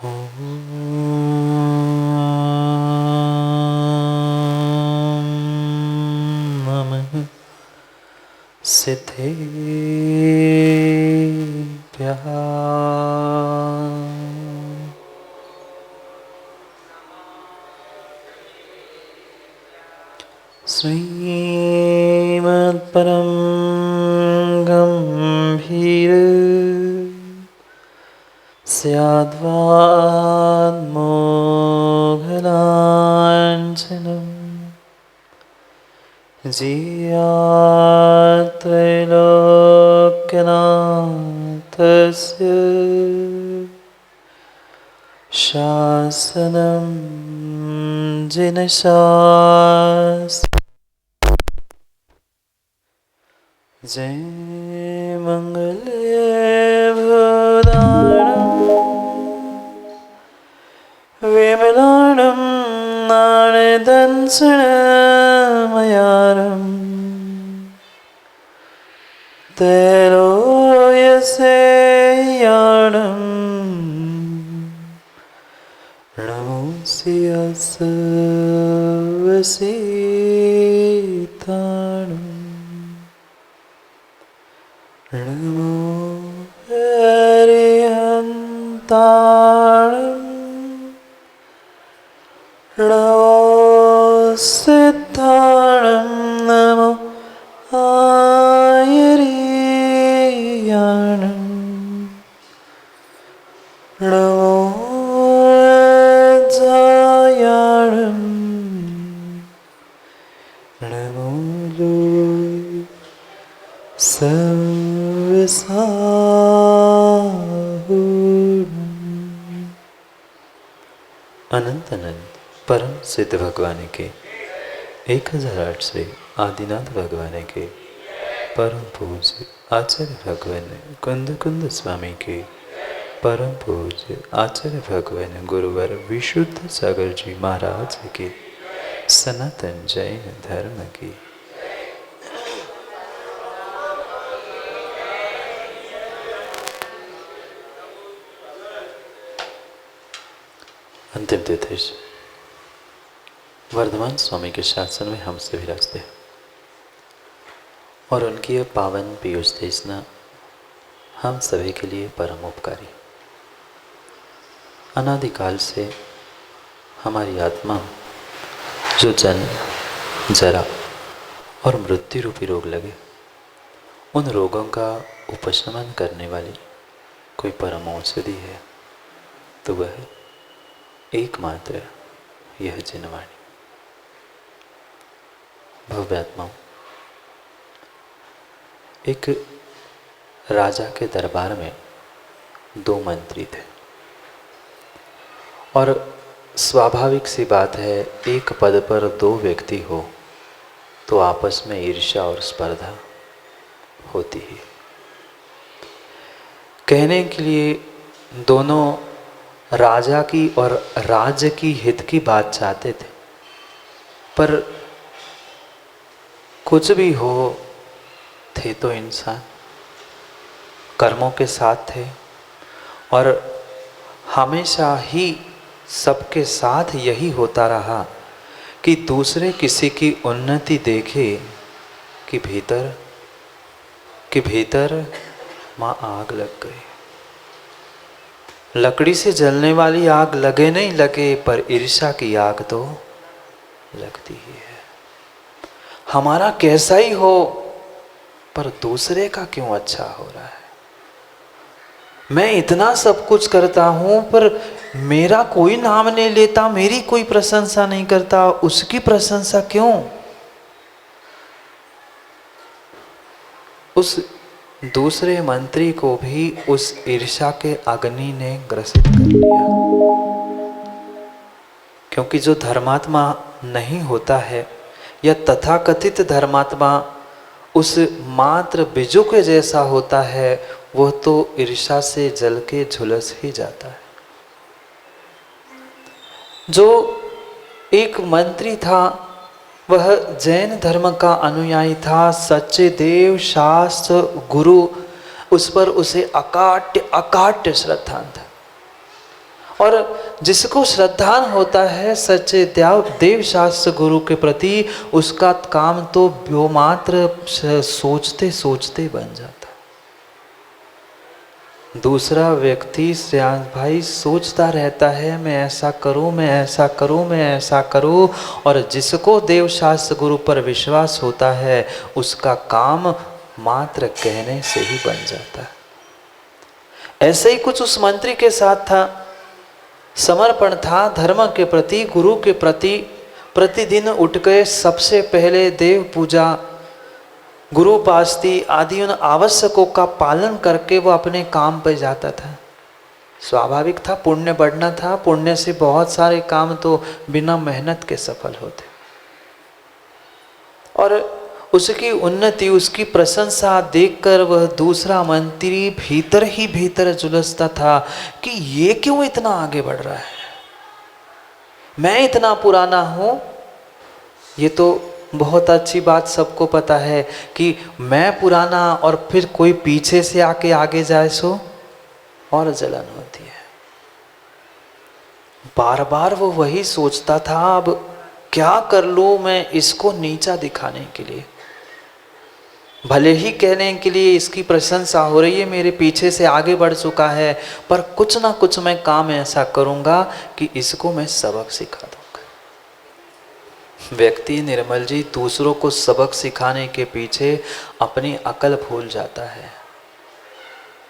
नमः सिद्धेभ्यः। श्रीमद्परं गम्भीर स्याद्वान्मोघलाञ्छनं जियात्रैलोक्यनाथस्य शासनं जिनशास्त्र। जय मंगले भूदानं विमलानं नारदंसनमयारं तैलोयसेयानं नमोऽस्ति वसीतानं नमो हरिहन्ताणं नमो सिद्धाणं नमो आयर्याणं नमो जायाणं नमो अनंत अनंत परम सिद्ध भगवान के 1008 से आदिनाथ भगवान के परम पूज्य आचार्य भगवान कुंद कुंद स्वामी के परम पूज्य आचार्य भगवान गुरुवर विशुद्ध सागर जी महाराज के सनातन जैन धर्म की अंतिम तीर्थेश वर्धमान स्वामी के शासन में हम सभी रास्ते हैं और उनकी यह पावन पीयूष देशना हम सभी के लिए परम उपकारी। अनादिकाल से हमारी आत्मा जो जन्म जरा और मृत्यु रूपी रोग लगे, उन रोगों का उपशमन करने वाली कोई परम औषधि है तो वह एकमात्र यह जिनवाणी। भव्यात्माओं, एक राजा के दरबार में 2 मंत्री थे और स्वाभाविक सी बात है, एक पद पर 2 व्यक्ति हो तो आपस में ईर्ष्या और स्पर्धा होती ही। कहने के लिए दोनों राजा की और राज्य की हित की बात चाहते थे, पर कुछ भी हो थे तो इंसान, कर्मों के साथ थे और हमेशा ही सबके साथ यही होता रहा कि दूसरे किसी की उन्नति देखे कि भीतर माँ आग लग गई। लकड़ी से जलने वाली आग लगे नहीं लगे, पर ईर्ष्या की आग तो लगती ही है। हमारा कैसा ही हो पर दूसरे का क्यों अच्छा हो रहा है। मैं इतना सब कुछ करता हूं पर मेरा कोई नाम नहीं लेता, मेरी कोई प्रशंसा नहीं करता, उसकी प्रशंसा क्यों। उस दूसरे मंत्री को भी उस ईर्ष्या के अग्नि ने ग्रसित कर लिया, क्योंकि जो धर्मात्मा नहीं होता है या तथाकथित धर्मात्मा उस मात्र बीजों के जैसा होता है, वह तो ईर्ष्या से जल के झुलस ही जाता है। जो एक मंत्री था वह जैन धर्म का अनुयायी था, सच्चे देव शास्त्र गुरु उस पर उसे अकाट्य श्रद्धा था और जिसको श्रद्धान होता है सच्चे देव शास्त्र गुरु के प्रति, उसका काम तो व्योमात्र सोचते सोचते बन जाता। दूसरा व्यक्ति श्रेयांश भाई सोचता रहता है मैं ऐसा करूं, मैं ऐसा करूं, मैं ऐसा करूं, और जिसको देव शास्त्र गुरु पर विश्वास होता है उसका काम मात्र कहने से ही बन जाता है। ऐसे ही कुछ उस मंत्री के साथ था। समर्पण था धर्म के प्रति, गुरु के प्रति। प्रतिदिन उठ गए, सबसे पहले देव पूजा, गुरु उपासती आदि उन आवश्यकों का पालन करके वो अपने काम पर जाता था। स्वाभाविक था, पुण्य बढ़ना था, पुण्य से बहुत सारे काम तो बिना मेहनत के सफल होते। और उसकी उन्नति, उसकी प्रशंसा देखकर वह दूसरा मंत्री भीतर ही भीतर झुलसता था कि ये क्यों इतना आगे बढ़ रहा है, मैं इतना पुराना हूँ। ये तो बहुत अच्छी बात सबको पता है कि मैं पुराना और फिर कोई पीछे से आके आगे जाए सो और जलन होती है। बार बार वो वही सोचता था, अब क्या कर लूँ मैं इसको नीचा दिखाने के लिए। भले ही कहने के लिए इसकी प्रशंसा हो रही है, मेरे पीछे से आगे बढ़ चुका है, पर कुछ ना कुछ मैं काम ऐसा करूँगा कि इसको मैं सबक सिखा दूँगा। व्यक्ति निर्मल जी दूसरों को सबक सिखाने के पीछे अपनी अकल भूल जाता है,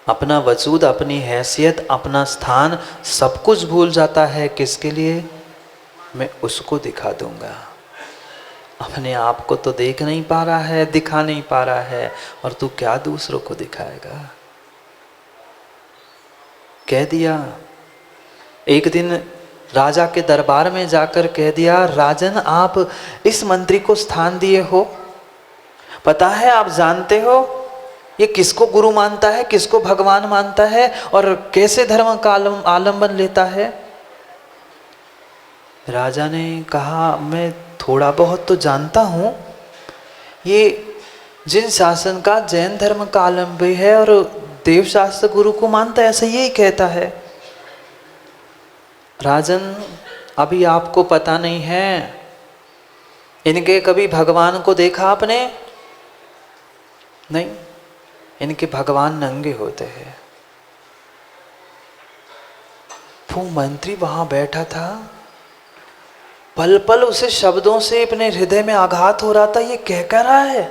अपना वजूद, अपनी हैसियत, अपना स्थान, सब कुछ भूल जाता है। किसके लिए? मैं उसको दिखा दूंगा। अपने आप को तो देख नहीं पा रहा है, दिखा नहीं पा रहा है, और तू क्या दूसरों को दिखाएगा। कह दिया एक दिन राजा के दरबार में जाकर कह दिया, राजन आप इस मंत्री को स्थान दिए हो, पता है, आप जानते हो ये किसको गुरु मानता है, किसको भगवान मानता है, और कैसे धर्म का आलंबन लेता है। राजा ने कहा मैं थोड़ा बहुत तो जानता हूँ, ये जिन शासन का जैन धर्म का आलंबन है और देव शास्त्र गुरु को मानता है, ऐसा यही कहता है। राजन अभी आपको पता नहीं है, इनके कभी भगवान को देखा आपने? नहीं, इनके भगवान नंगे होते हैं। वो मंत्री वहां बैठा था, पल पल उसे शब्दों से अपने हृदय में आघात हो रहा था। ये कह रहा है,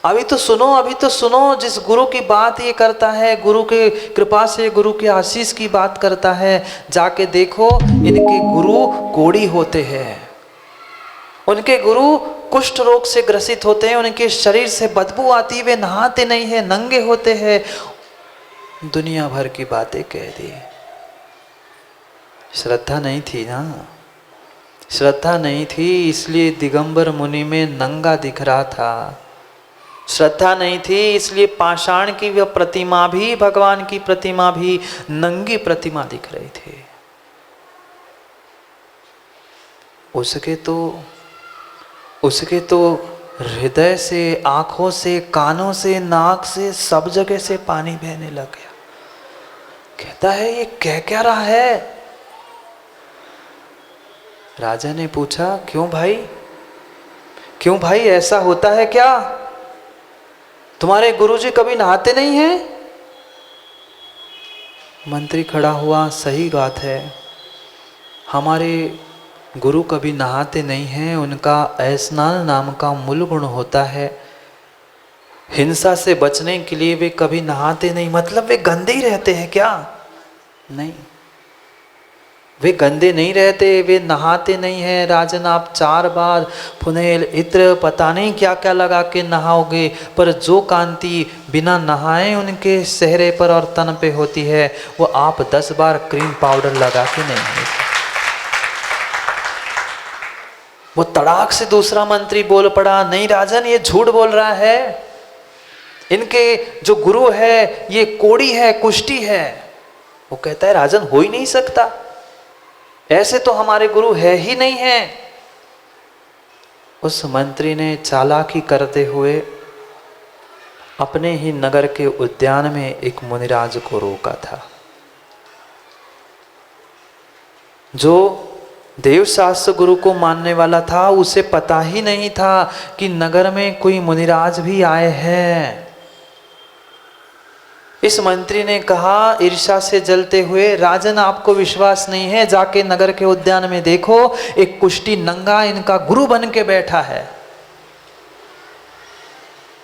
अभी तो सुनो, अभी तो सुनो, जिस गुरु की बात ये करता है, गुरु के कृपा से, गुरु के आशीष की बात करता है, जाके देखो इनके गुरु कोढ़ी होते हैं, उनके गुरु कुष्ठ रोग से ग्रसित होते हैं, उनके शरीर से बदबू आती है, वे नहाते नहीं है, नंगे होते हैं। दुनिया भर की बातें कह दी। श्रद्धा नहीं थी ना, श्रद्धा नहीं थी, इसलिए दिगंबर मुनि में नंगा दिख रहा था। श्रद्धा नहीं थी, इसलिए पाषाण की वह प्रतिमा भी, भगवान की प्रतिमा भी नंगी प्रतिमा दिख रही थी। उसके तो हृदय से, आंखों से, कानों से, नाक से, सब जगह से पानी बहने लग गया। कहता है ये कह क्या रहा है? राजा ने पूछा क्यों भाई, क्यों भाई, ऐसा होता है क्या? तुम्हारे गुरुजी कभी नहाते नहीं हैं? मंत्री खड़ा हुआ, सही बात है, हमारे गुरु कभी नहाते नहीं हैं, उनका स्नान नाम का मूल गुण होता है, हिंसा से बचने के लिए वे कभी नहाते नहीं। मतलब वे गंदे ही रहते हैं क्या? नहीं, वे गंदे नहीं रहते, वे नहाते नहीं हैं। राजन आप 4 बार फुनेल, इत्र, पता नहीं क्या क्या लगा के नहाओगे, पर जो कांति बिना नहाए उनके चेहरे पर और तन पे होती है, वो आप 10 बार क्रीम पाउडर लगा के नहीं होती। वो तड़ाक से दूसरा मंत्री बोल पड़ा, नहीं राजन ये झूठ बोल रहा है, इनके जो गुरु है ये कोढ़ी है, कुष्ठी है। वो कहता है राजन हो ही नहीं सकता, ऐसे तो हमारे गुरु है ही नहीं है। उस मंत्री ने चालाकी करते हुए अपने ही नगर के उद्यान में एक मुनिराज को रोका था। जो देव शास्त्र गुरु को मानने वाला था उसे पता ही नहीं था कि नगर में कोई मुनिराज भी आए हैं। इस मंत्री ने कहा ईर्ष्या से जलते हुए, राजन आपको विश्वास नहीं है, जाके नगर के उद्यान में देखो, एक कुष्टी नंगा इनका गुरु बन के बैठा है।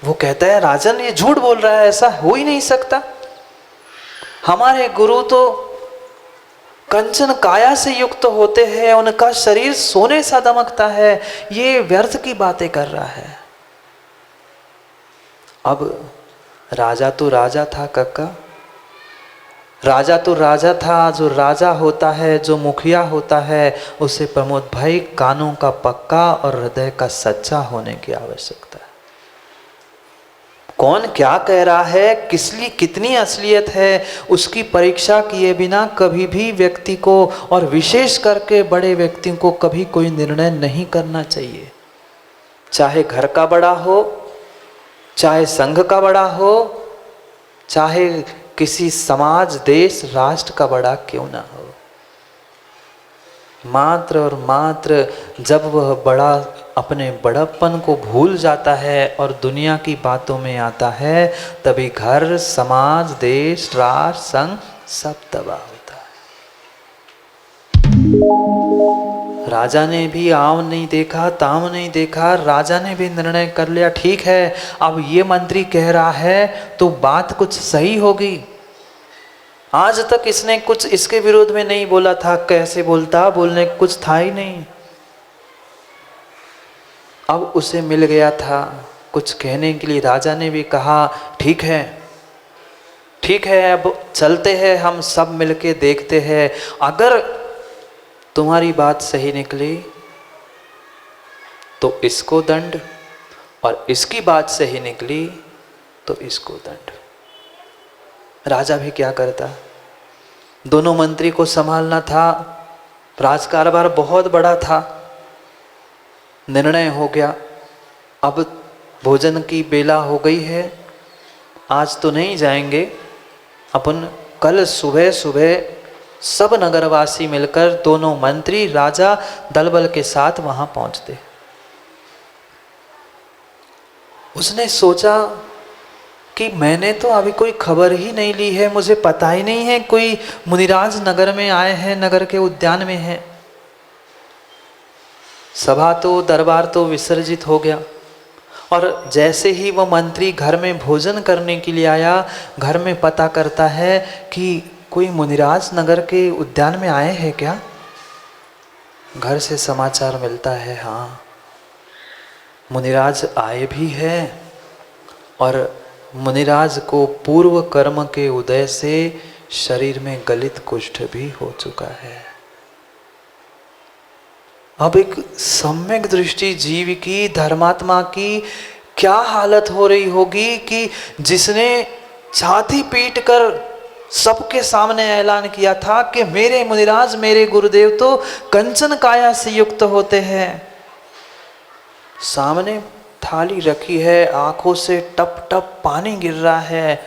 वो कहता है राजन ये झूठ बोल रहा है, ऐसा हो ही नहीं सकता। हमारे गुरु तो कंचन काया से युक्त होते हैं, उनका शरीर सोने सा दमकता है, ये व्यर्थ की बातें कर रहा है। अब राजा तो राजा था काका, राजा तो राजा था। जो राजा होता है, जो मुखिया होता है, उसे प्रमोद भाई कानों का पक्का और हृदय का सच्चा होने की आवश्यकता है। कौन क्या कह रहा है, किसली कितनी असलियत है, उसकी परीक्षा किए बिना कभी भी व्यक्ति को, और विशेष करके बड़े व्यक्तियों को, कभी कोई निर्णय नहीं करना चाहिए। चाहे घर का बड़ा हो, चाहे संघ का बड़ा हो, चाहे किसी समाज, देश, राष्ट्र का बड़ा क्यों ना हो। मात्र और मात्र जब वह बड़ा अपने बड़प्पन को भूल जाता है और दुनिया की बातों में आता है, तभी घर, समाज, देश, राष्ट्र, संघ सब तबाह होता है। राजा ने भी आव नहीं देखा, ताव नहीं देखा, राजा ने भी निर्णय कर लिया, ठीक है अब ये मंत्री कह रहा है तो बात कुछ सही होगी। आज तक इसने कुछ इसके विरोध में नहीं बोला था, कैसे बोलता, बोलने कुछ था ही नहीं। अब उसे मिल गया था कुछ कहने के लिए। राजा ने भी कहा ठीक है, ठीक है, अब चलते हैं, हम सब मिलके देखते हैं, अगर तुम्हारी बात सही निकली तो इसको दंड, और इसकी बात सही निकली तो इसको दंड। राजा भी क्या करता, दोनों मंत्री को संभालना था, राजकारभार बहुत बड़ा था। निर्णय हो गया, अब भोजन की बेला हो गई है, आज तो नहीं जाएंगे अपन, कल सुबह सुबह सब नगरवासी मिलकर, दोनों मंत्री, राजा दल बल के साथ वहां पहुंचते। उसने सोचा कि मैंने तो अभी कोई खबर ही नहीं ली है, मुझे पता ही नहीं है कोई मुनिराज नगर में आए हैं, नगर के उद्यान में हैं। सभा तो, दरबार तो विसर्जित हो गया। और जैसे ही वह मंत्री घर में भोजन करने के लिए आया, घर में पता करता है कि कोई मुनिराज नगर के उद्यान में आए हैं क्या। घर से समाचार मिलता है, हाँ मुनिराज आए भी हैं, और मुनिराज को पूर्व कर्म के उदय से शरीर में गलित कुष्ठ भी हो चुका है। अब एक सम्यक दृष्टि जीव की, धर्मात्मा की क्या हालत हो रही होगी कि जिसने छाती पीट कर सबके सामने ऐलान किया था कि मेरे मुनिराज, मेरे गुरुदेव तो कंचन काया से युक्त होते हैं। सामने थाली रखी है, आंखों से टप टप पानी गिर रहा है।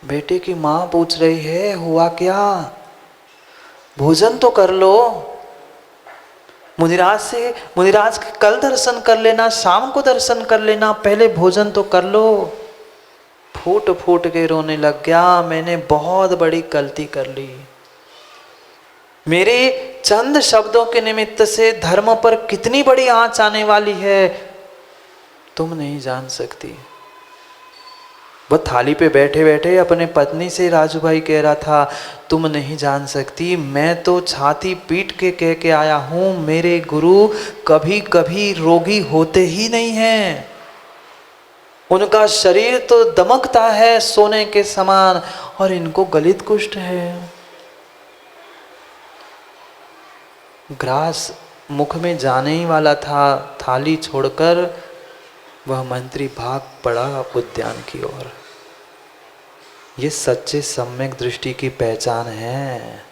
बेटे की माँ पूछ रही है हुआ क्या, भोजन तो कर लो। मुनिराज के कल दर्शन कर लेना, शाम को दर्शन कर लेना, पहले भोजन तो कर लो। फूट फूट के रोने लग गया, मैंने बहुत बड़ी गलती कर ली। मेरे चंद शब्दों के निमित्त से धर्म पर कितनी बड़ी आंच आने वाली है, तुम नहीं जान सकती। वह थाली पे बैठे बैठे अपने पत्नी से राजू भाई कह रहा था, तुम नहीं जान सकती, मैं तो छाती पीट के कह के आया हूँ, मेरे गुरु कभी कभी रोगी होते ही नहीं हैं। उनका शरीर तो दमकता है सोने के समान, और इनको गलित कुष्ठ है। ग्रास मुख में जाने ही वाला था, थाली छोड़कर वह मंत्री भाग पड़ा उद्यान की ओर। ये सच्चे सम्यक दृष्टि की पहचान है।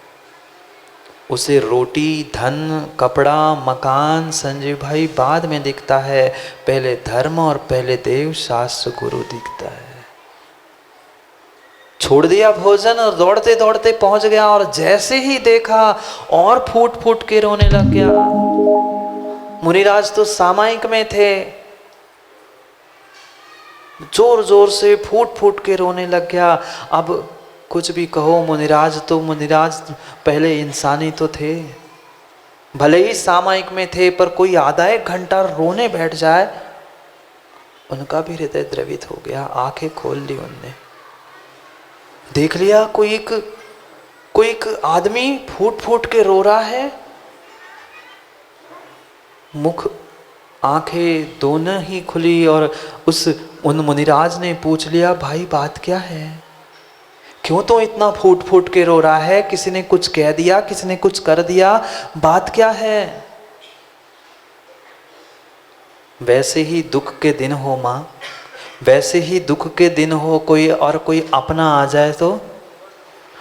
उसे रोटी, धन, कपड़ा, मकान, संजीव भाई बाद में दिखता है, पहले धर्म और पहले देव शास्त्र गुरु दिखता है। छोड़ दिया भोजन और दौड़ते दौड़ते पहुंच गया, और जैसे ही देखा और फूट फूट के रोने लग गया। मुनिराज तो सामायिक में थे, जोर जोर से फूट फूट के रोने लग गया। अब कुछ भी कहो, मुनिराज पहले इंसानी तो थे, भले ही सामायिक में थे, पर कोई आधा एक घंटा रोने बैठ जाए, उनका भी हृदय द्रवित हो गया। आंखें खोल ली उनने, देख लिया कोई एक आदमी फूट फूट के रो रहा है। मुख आंखें दोनों ही खुली और उन मुनिराज ने पूछ लिया, भाई बात क्या है, क्यों तो इतना फूट फूट के रो रहा है? किसी ने कुछ कह दिया, किसी ने कुछ कर दिया, बात क्या है? वैसे ही दुख के दिन हो माँ, वैसे ही दुख के दिन हो, कोई अपना आ जाए तो,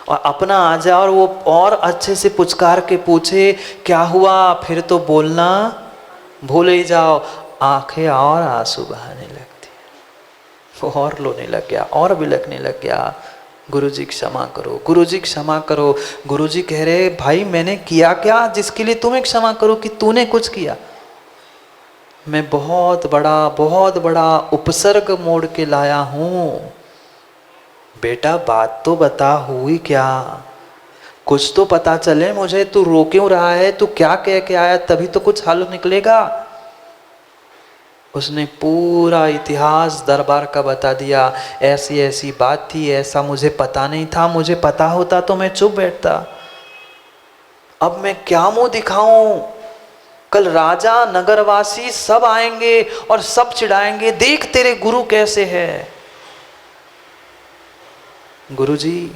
और अपना आ जाए और वो और अच्छे से पुचकार के पूछे क्या हुआ, फिर तो बोलना भूल ही जाओ, आंखें और आंसू बहाने लगती है। वो और रोने लग गया और बिलखने लग गया, गुरुजी क्षमा करो, गुरुजी क्षमा करो। गुरुजी कह रहे, भाई मैंने किया क्या जिसके लिए तुम्हें क्षमा करो कि तूने कुछ किया? मैं बहुत बड़ा उपसर्ग मोड़ के लाया हूँ। बेटा बात तो बता, हुई क्या, कुछ तो पता चले मुझे, तू रो क्यों रहा है, तू क्या कह के आया, तभी तो कुछ हल निकलेगा। उसने पूरा इतिहास दरबार का बता दिया, ऐसी ऐसी बात थी, ऐसा मुझे पता नहीं था, मुझे पता होता तो मैं चुप बैठता। अब मैं क्या मुंह दिखाऊं? कल राजा नगरवासी सब आएंगे और सब चिढ़ाएंगे, देख तेरे गुरु कैसे है। गुरुजी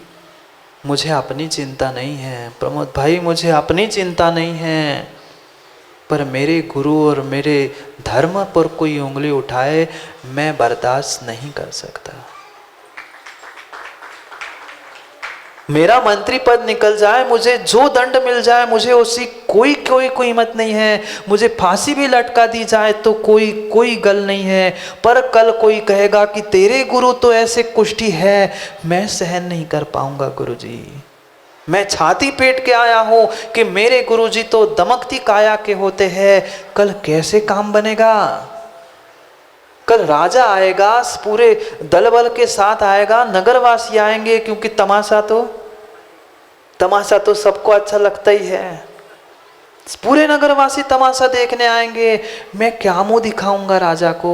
मुझे अपनी चिंता नहीं है, प्रमोद भाई मुझे अपनी चिंता नहीं है, पर मेरे गुरु और मेरे धर्म पर कोई उंगली उठाए मैं बर्दाश्त नहीं कर सकता। मेरा मंत्री पद निकल जाए, मुझे जो दंड मिल जाए, मुझे उसकी कोई कीमत नहीं है। मुझे फांसी भी लटका दी जाए तो कोई गल नहीं है, पर कल कोई कहेगा कि तेरे गुरु तो ऐसे कुष्ठी है, मैं सहन नहीं कर पाऊंगा गुरुजी। मैं छाती पेट के आया हूं कि मेरे गुरुजी तो दमकती काया के होते हैं, कल कैसे काम बनेगा? कल राजा आएगा, पूरे दल बल के साथ आएगा, नगरवासी आएंगे, क्योंकि तमाशा तो सबको अच्छा लगता ही है। पूरे नगरवासी तमाशा देखने आएंगे, मैं क्या मुंह दिखाऊंगा राजा को?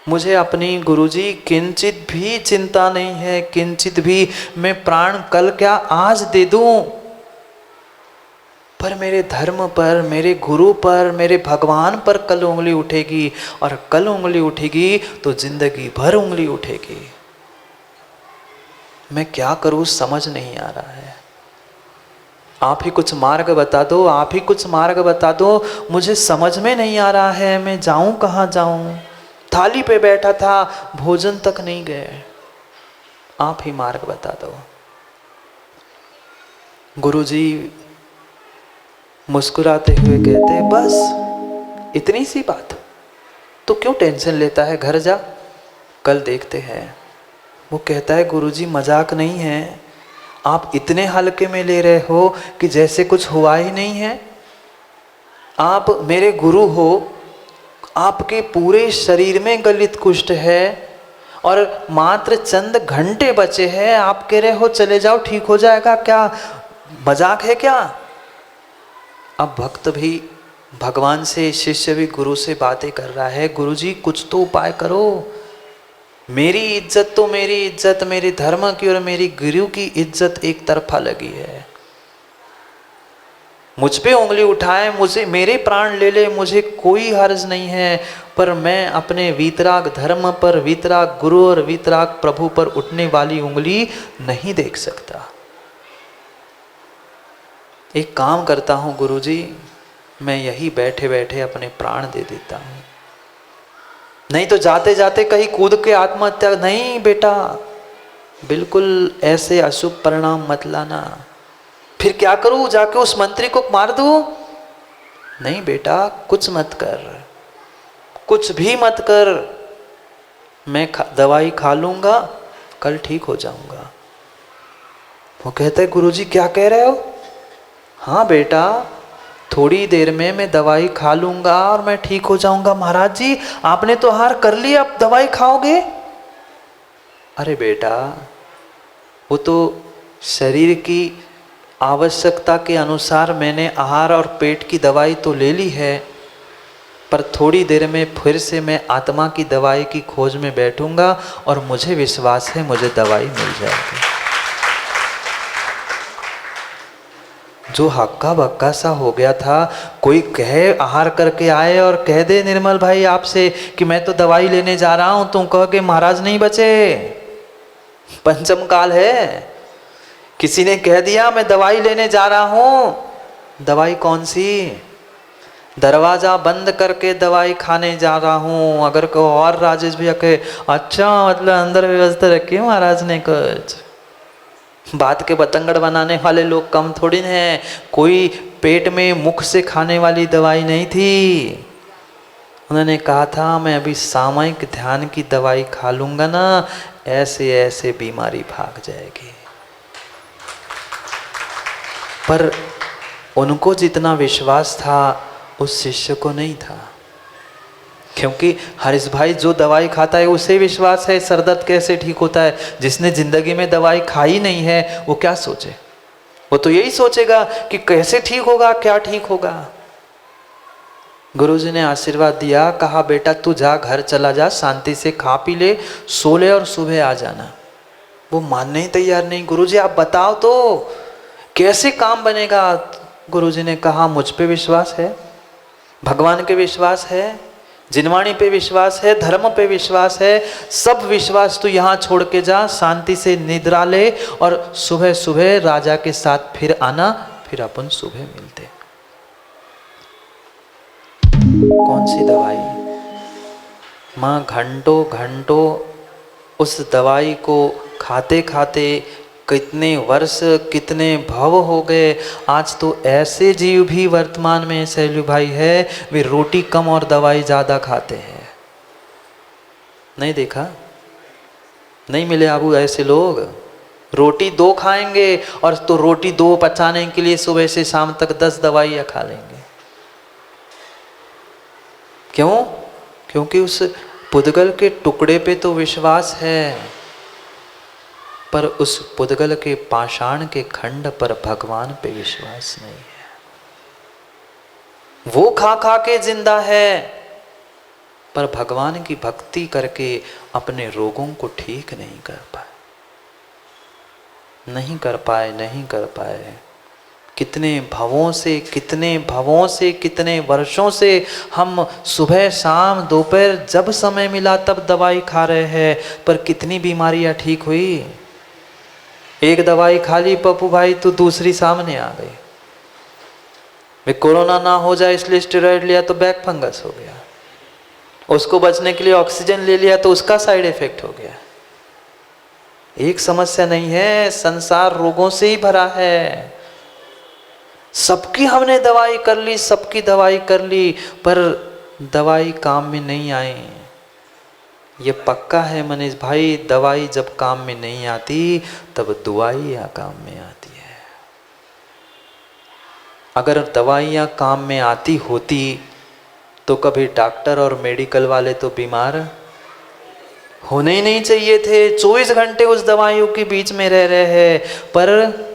मुझे अपनी गुरुजी किंचित भी चिंता नहीं है, किंचित भी। मैं प्राण कल क्या आज दे दूं, पर मेरे धर्म पर, मेरे गुरु पर, मेरे भगवान पर कल उंगली उठेगी, और कल उंगली उठेगी तो जिंदगी भर उंगली उठेगी। मैं क्या करूं समझ नहीं आ रहा है। आप ही कुछ मार्ग बता दो, आप ही कुछ मार्ग बता दो, मुझे समझ में नहीं आ रहा है, मैं जाऊं कहाँ जाऊं? थाली पे बैठा था, भोजन तक नहीं गए, आप ही मार्ग बता दो। गुरुजी मुस्कुराते हुए कहते, बस इतनी सी बात, तो क्यों टेंशन लेता है, घर जा, कल देखते हैं। वो कहता है, गुरुजी मजाक नहीं है, आप इतने हल्के में ले रहे हो कि जैसे कुछ हुआ ही नहीं है। आप मेरे गुरु हो, आपके पूरे शरीर में गलित कुष्ठ है और मात्र चंद घंटे बचे हैं, आप कह रहे हो चले जाओ ठीक हो जाएगा, क्या मजाक है क्या? अब भक्त भी भगवान से, शिष्य भी गुरु से बातें कर रहा है, गुरुजी कुछ तो उपाय करो, मेरी इज्जत तो मेरी इज्जत, मेरे धर्म की और मेरी गुरु की इज्जत एक तरफा लगी है। मुझ पे उंगली उठाए, मुझे मेरे प्राण ले ले, मुझे कोई हर्ज नहीं है, पर मैं अपने वीतराग धर्म पर, वीतराग गुरु और वीतराग प्रभु पर उठने वाली उंगली नहीं देख सकता। एक काम करता हूँ गुरुजी, मैं यही बैठे बैठे अपने प्राण दे देता हूँ, नहीं तो जाते जाते कहीं कूद के आत्महत्या। नहीं बेटा, बिल्कुल ऐसे अशुभ परिणाम मत लाना। फिर क्या करूं, जाके उस मंत्री को मार दूं? नहीं बेटा, कुछ मत कर, कुछ भी मत कर, मैं दवाई खा लूंगा कल ठीक हो जाऊंगा। वो कहते गुरुजी क्या कह रहे हो? हाँ बेटा, थोड़ी देर में मैं दवाई खा लूंगा और मैं ठीक हो जाऊंगा। महाराज जी आपने तो आहार कर लिया, अब दवाई खाओगे? अरे बेटा, वो तो शरीर की आवश्यकता के अनुसार मैंने आहार और पेट की दवाई तो ले ली है, पर थोड़ी देर में फिर से मैं आत्मा की दवाई की खोज में बैठूंगा और मुझे विश्वास है मुझे दवाई मिल जाएगी। जो हक्का बक्का सा हो गया था, कोई कहे आहार करके आए और कह दे निर्मल भाई आपसे कि मैं तो दवाई लेने जा रहा हूं, तुम कहो कि महाराज नहीं बचे, पंचम काल है। किसी ने कह दिया मैं दवाई लेने जा रहा हूं, दवाई कौन सी? दरवाजा बंद करके दवाई खाने जा रहा हूं। अगर कोई और राजेश भैया कहे अच्छा मतलब अंदर व्यवस्था रखी महाराज ने कुछ, बात के बतंगड़ बनाने वाले लोग कम थोड़ी हैं। कोई पेट में मुख से खाने वाली दवाई नहीं थी। उन्होंने कहा था मैं अभी सामयिक ध्यान की दवाई खा लूंगा ना, ऐसे ऐसे बीमारी भाग जाएगी। पर उनको जितना विश्वास था उस शिष्य को नहीं था, क्योंकि हरीश भाई जो दवाई खाता है उसे विश्वास है सर दर्द कैसे ठीक होता है। जिसने जिंदगी में दवाई खाई नहीं है वो क्या सोचे? वो तो यही सोचेगा कि कैसे ठीक होगा, क्या ठीक होगा। गुरुजी ने आशीर्वाद दिया, कहा बेटा तू जा, घर चला जा, शांति से खा पी ले, सो ले और सुबह आ जाना। वो मानने ही तैयार नहीं। गुरुजी आप बताओ तो कैसे काम बनेगा? गुरुजी ने कहा मुझ पे विश्वास है, भगवान के विश्वास है, जिनवाणी पे विश्वास है, धर्म पे विश्वास है, सब विश्वास तू यहाँ छोड़ के जा, शांति से निद्रा ले और सुबह सुबह राजा के साथ फिर आना, फिर अपन सुबह मिलते। कौन सी दवाई? माँ घंटों घंटों उस दवाई को खाते खाते कितने वर्ष कितने भव हो गए। आज तो ऐसे जीव भी वर्तमान में सैलू भाई है, वे रोटी कम और दवाई ज़्यादा खाते हैं। नहीं देखा? नहीं मिले आपको ऐसे लोग? रोटी 2 खाएंगे और तो रोटी 2 पचाने के लिए सुबह से शाम तक 10 दवाइयाँ खा लेंगे। क्यों? क्योंकि उस पुद्गल के टुकड़े पे तो विश्वास है, पर उस पुद्गल के पाषाण के खंड पर भगवान पे विश्वास नहीं है। वो खा खा के जिंदा है, पर भगवान की भक्ति करके अपने रोगों को ठीक नहीं कर पाए, नहीं कर पाए, नहीं कर पाए। कितने भवों से कितने वर्षों से हम सुबह शाम दोपहर जब समय मिला तब दवाई खा रहे हैं, पर कितनी बीमारियां ठीक हुई। एक दवाई खा ली पप्पू भाई तो दूसरी सामने आ गई। वे कोरोना ना हो जाए इसलिए स्टेरॉइड लिया तो बैक फंगस हो गया, उसको बचने के लिए ऑक्सीजन ले लिया तो उसका साइड इफेक्ट हो गया। एक समस्या नहीं है, संसार रोगों से ही भरा है। सबकी हमने दवाई कर ली, सबकी दवाई कर ली, पर दवाई काम में नहीं आई। ये पक्का है मनीष भाई, दवाई जब काम में नहीं आती तब दुआइयाँ काम में आती है। अगर दवाइयाँ काम में आती होती तो कभी डॉक्टर और मेडिकल वाले तो बीमार होने ही नहीं चाहिए थे। 24 घंटे उस दवाइयों के बीच में रह रहे हैं, पर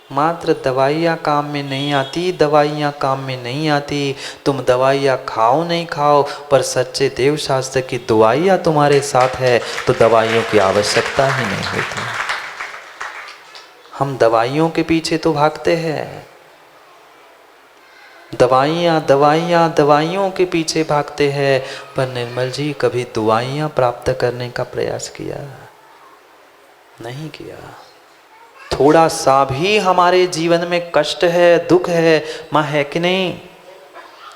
मात्र दवाइयाँ काम में नहीं आती, दवाइयाँ काम में नहीं आती। तुम दवाइयाँ खाओ नहीं खाओ, पर सच्चे देव शास्त्र की दुआइयाँ तुम्हारे साथ है तो दवाइयों की आवश्यकता ही नहीं होती। हम दवाइयों के पीछे तो भागते हैं, दवाइयों के पीछे भागते हैं, पर निर्मल जी कभी दुआइयाँ प्राप्त करने का प्रयास किया? नहीं किया। थोड़ा सा भी हमारे जीवन में कष्ट है, दुख है, माँ है कि नहीं?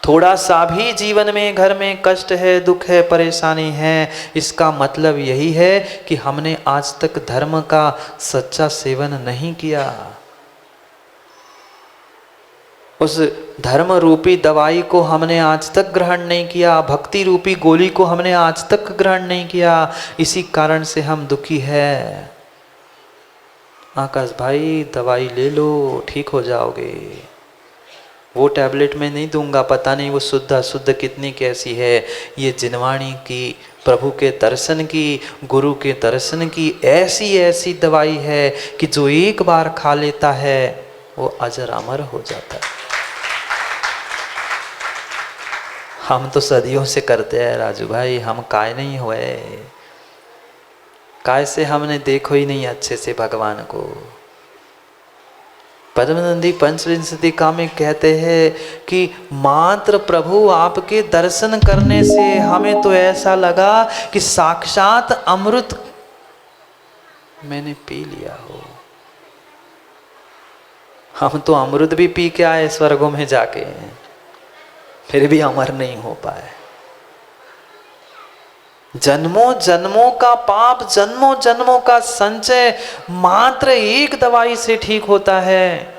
थोड़ा सा भी जीवन में घर में कष्ट है, दुख है, परेशानी है, इसका मतलब यही है कि हमने आज तक धर्म का सच्चा सेवन नहीं किया। उस धर्म रूपी दवाई को हमने आज तक ग्रहण नहीं किया, भक्ति रूपी गोली को हमने आज तक ग्रहण नहीं किया, इसी कारण से हम दुखी है। आकाश भाई दवाई ले लो, ठीक हो जाओगे। वो टैबलेट मैं नहीं दूंगा, पता नहीं वो शुद्ध अशुद्ध कितनी कैसी है। ये जिनवाणी की, प्रभु के दर्शन की, गुरु के दर्शन की ऐसी ऐसी दवाई है कि जो एक बार खा लेता है वो अजर अमर हो जाता है। हम तो सदियों से करते हैं राजू भाई, हम काय नहीं हुए, काय से हमने देखो ही नहीं अच्छे से भगवान को। पद्मनंदी पंचविंशतिका में कहते हैं कि मात्र प्रभु आपके दर्शन करने से हमें तो ऐसा लगा कि साक्षात अमृत मैंने पी लिया हो। हम तो अमृत भी पी के आए स्वर्गों में जाके, फिर भी अमर नहीं हो पाए। जन्मों जन्मों का पाप, जन्मों जन्मों का संचय मात्र एक दवाई से ठीक होता है।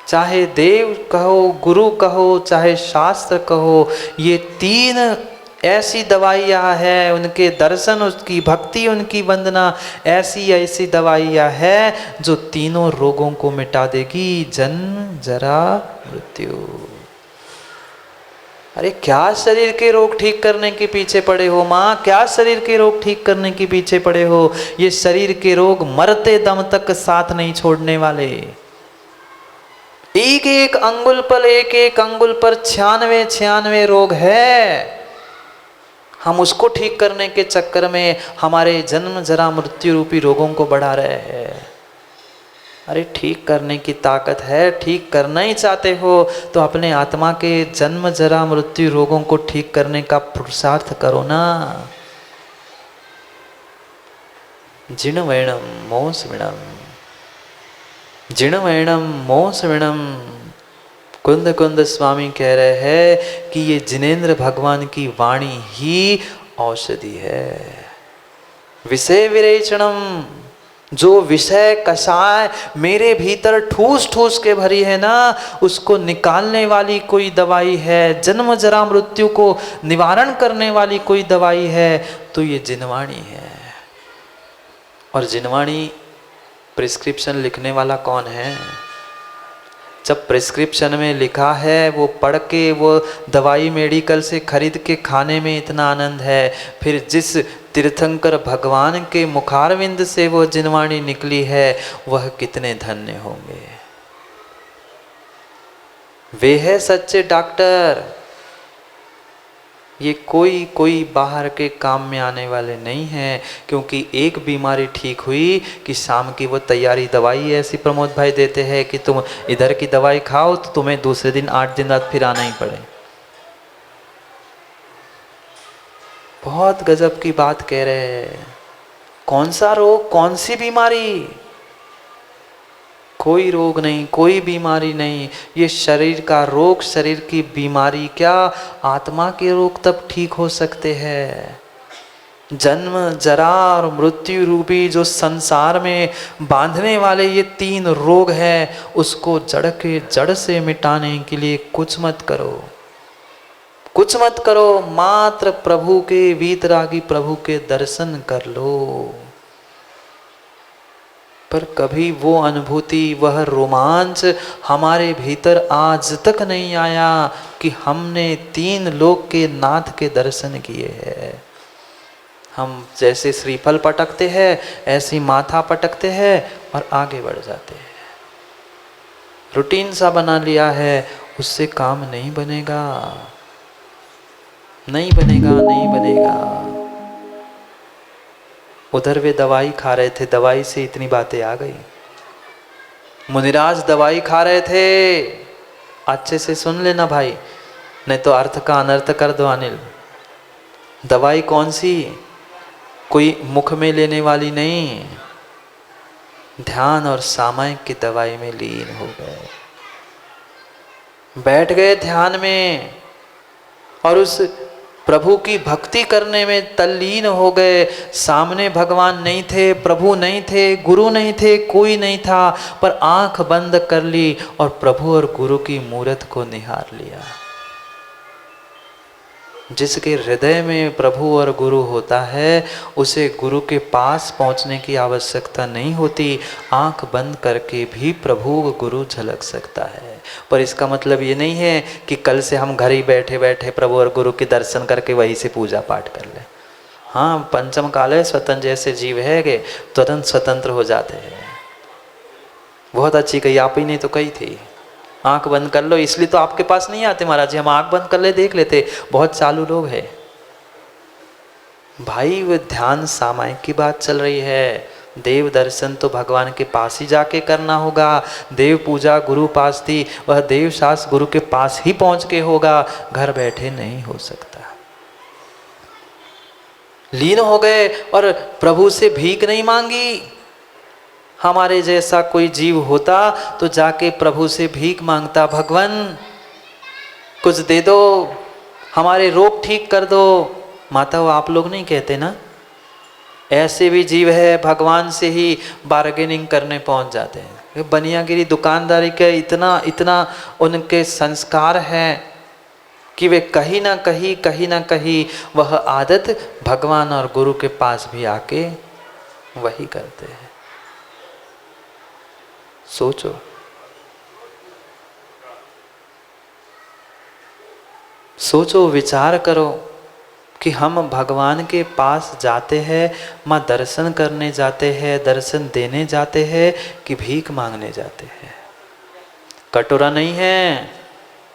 चाहे देव कहो, गुरु कहो, चाहे शास्त्र कहो, ये तीन ऐसी दवाइयाँ हैं, उनके दर्शन, उसकी भक्ति, उनकी वंदना ऐसी ऐसी दवाइयाँ हैं जो तीनों रोगों को मिटा देगी, जन्म जरा मृत्यु। अरे क्या शरीर के रोग ठीक करने के पीछे पड़े हो माँ, क्या शरीर के रोग ठीक करने के पीछे पड़े हो। ये शरीर के रोग मरते दम तक साथ नहीं छोड़ने वाले। एक एक अंगुल पर, एक एक अंगुल पर 96 रोग है। हम उसको ठीक करने के चक्कर में हमारे जन्म जरा मृत्यु रूपी रोगों को बढ़ा रहे हैं। अरे ठीक करने की ताकत है, ठीक करना ही चाहते हो तो अपने आत्मा के जन्म जरा मृत्यु रोगों को ठीक करने का पुरुषार्थ करो ना। जिणवैणम मोसविणम, जिणवैणम मोसविणम। कुंद कुंद स्वामी कह रहे हैं कि ये जिनेंद्र भगवान की वाणी ही औषधि है। विषय विरेचनम, जो विषय कषाय मेरे भीतर ठूस ठूस के भरी है ना, उसको निकालने वाली कोई दवाई है, जन्म जरा मृत्यु को निवारण करने वाली कोई दवाई है तो ये जिनवाणी है। और जिनवाणी प्रिस्क्रिप्शन लिखने वाला कौन है? जब प्रिस्क्रिप्शन में लिखा है वो पढ़ के, वो दवाई मेडिकल से खरीद के खाने में इतना आनंद है, फिर जिस तीर्थंकर भगवान के मुखारविंद से वो जिनवाणी निकली है वह कितने धन्य होंगे। वे है सच्चे डॉक्टर। ये कोई बाहर के काम में आने वाले नहीं हैं, क्योंकि एक बीमारी ठीक हुई कि शाम की वो तैयारी दवाई ऐसी प्रमोद भाई देते हैं कि तुम इधर की दवाई खाओ तो तुम्हें दूसरे दिन 8 दिन बाद फिर आना ही पड़े। बहुत गजब की बात कह रहे हैं। कौन सा रोग, कौन सी बीमारी? कोई रोग नहीं, कोई बीमारी नहीं। ये शरीर का रोग, शरीर की बीमारी क्या, आत्मा के रोग तब ठीक हो सकते हैं। जन्म जरा और मृत्यु रूपी जो संसार में बांधने वाले ये 3 रोग हैं, उसको जड़ के जड़ से मिटाने के लिए कुछ मत करो, कुछ मत करो, मात्र प्रभु के, वीतरागी प्रभु के दर्शन कर लो। पर कभी वो अनुभूति, वह रोमांच हमारे भीतर आज तक नहीं आया कि हमने 3 लोक के नाथ के दर्शन किए हैं। हम जैसे श्रीफल पटकते हैं ऐसी माथा पटकते हैं और आगे बढ़ जाते हैं। रूटीन सा बना लिया है, उससे काम नहीं बनेगा, नहीं बनेगा, नहीं बनेगा। उधर वे दवाई खा रहे थे, दवाई से इतनी बातें आ गई। मुनिराज दवाई खा रहे थे, अच्छे से सुन लेना भाई, नहीं तो अर्थ का अनर्थ कर दो अनिल। दवाई कौन सी? कोई मुख में लेने वाली नहीं, ध्यान और सामायिक की दवाई में लीन हो गए, बैठ गए ध्यान में और उस प्रभु की भक्ति करने में तल्लीन हो गए। सामने भगवान नहीं थे, प्रभु नहीं थे, गुरु नहीं थे, कोई नहीं था, पर आंख बंद कर ली और प्रभु और गुरु की मूरत को निहार लिया। जिसके हृदय में प्रभु और गुरु होता है उसे गुरु के पास पहुंचने की आवश्यकता नहीं होती, आंख बंद करके भी प्रभु व गुरु झलक सकता है। पर इसका मतलब ये नहीं है कि कल से हम घर ही बैठे बैठे प्रभु और गुरु के दर्शन करके वहीं से पूजा पाठ कर लें। हाँ, पंचम काल स्वतंत्र जैसे जीव है कि तुरंत स्वतंत्र हो जाते हैं। बहुत अच्छी कही, आप ही नहीं तो कही थी, आंख बंद कर लो। इसलिए तो आपके पास नहीं आते महाराज जी, हम आंख बंद कर ले देख लेते, बहुत चालू लोग हैं भाई। वो ध्यान सामायिक की बात चल रही है। देव दर्शन तो भगवान के पास ही जाके करना होगा। देव पूजा गुरु पास थी, वह देव शास्त्र गुरु के पास ही पहुंच के होगा, घर बैठे नहीं हो सकता। लीन हो गए और प्रभु से भीख नहीं मांगी। हमारे जैसा कोई जीव होता तो जाके प्रभु से भीख मांगता, भगवान कुछ दे दो, हमारे रोग ठीक कर दो। माता वो आप लोग नहीं कहते ना, ऐसे भी जीव है भगवान से ही बार्गेनिंग करने पहुंच जाते हैं। बनियागिरी दुकानदारी के इतना उनके संस्कार हैं कि वे कहीं ना कहीं वह आदत भगवान और गुरु के पास भी आके वही करते हैं। सोचो, विचार करो कि हम भगवान के पास जाते हैं, माँ दर्शन करने जाते हैं, दर्शन देने जाते हैं कि भीख मांगने जाते हैं। कटोरा नहीं है,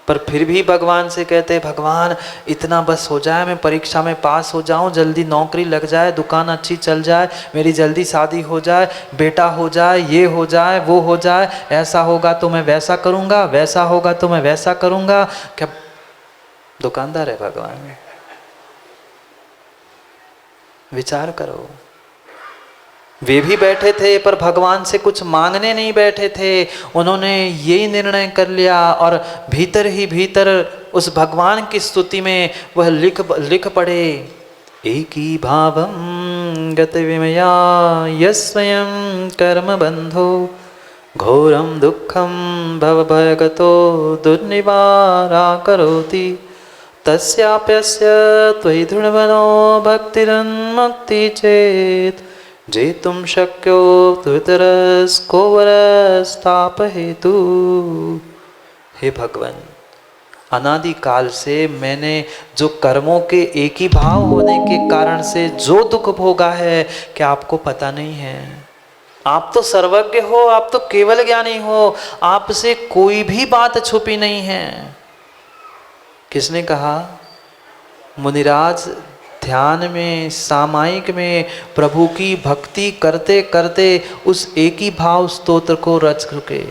पर फिर भी भगवान से कहते हैं भगवान इतना बस हो जाए, मैं परीक्षा में पास हो जाऊं, जल्दी नौकरी लग जाए, दुकान अच्छी चल जाए, मेरी जल्दी शादी हो जाए, बेटा हो जाए, ये हो जाए, वो हो जाए, ऐसा होगा तो मैं वैसा करूंगा, वैसा होगा तो मैं वैसा करूंगा। क्या दुकानदार है भगवान? विचार करो। वे भी बैठे थे पर भगवान से कुछ मांगने नहीं बैठे थे। उन्होंने यही निर्णय कर लिया और भीतर ही भीतर उस भगवान की स्तुति में वह लिख पड़े, एकी भावं गत विमया यस्वयं कर्म बंधो घोरम दुःखं भवभयगतो दुर्निवारा करोति तस्याप्यस्य त्वयि दृढमनो भक्तिरन्मुक्ति चेत् जेतुं शक्यो त्वरस्को वरस्ताप हेतु। हे भगवान, अनादि काल से मैंने जो कर्मों के एक ही भाव होने के कारण से जो दुख भोगा है, क्या आपको पता नहीं है? आप तो सर्वज्ञ हो, आप तो केवल ज्ञानी हो, आपसे कोई भी बात छुपी नहीं है। किसने कहा? मुनिराज ध्यान में सामायिक में प्रभु की भक्ति करते करते उस एक ही भाव स्तोत्र को रच चुके,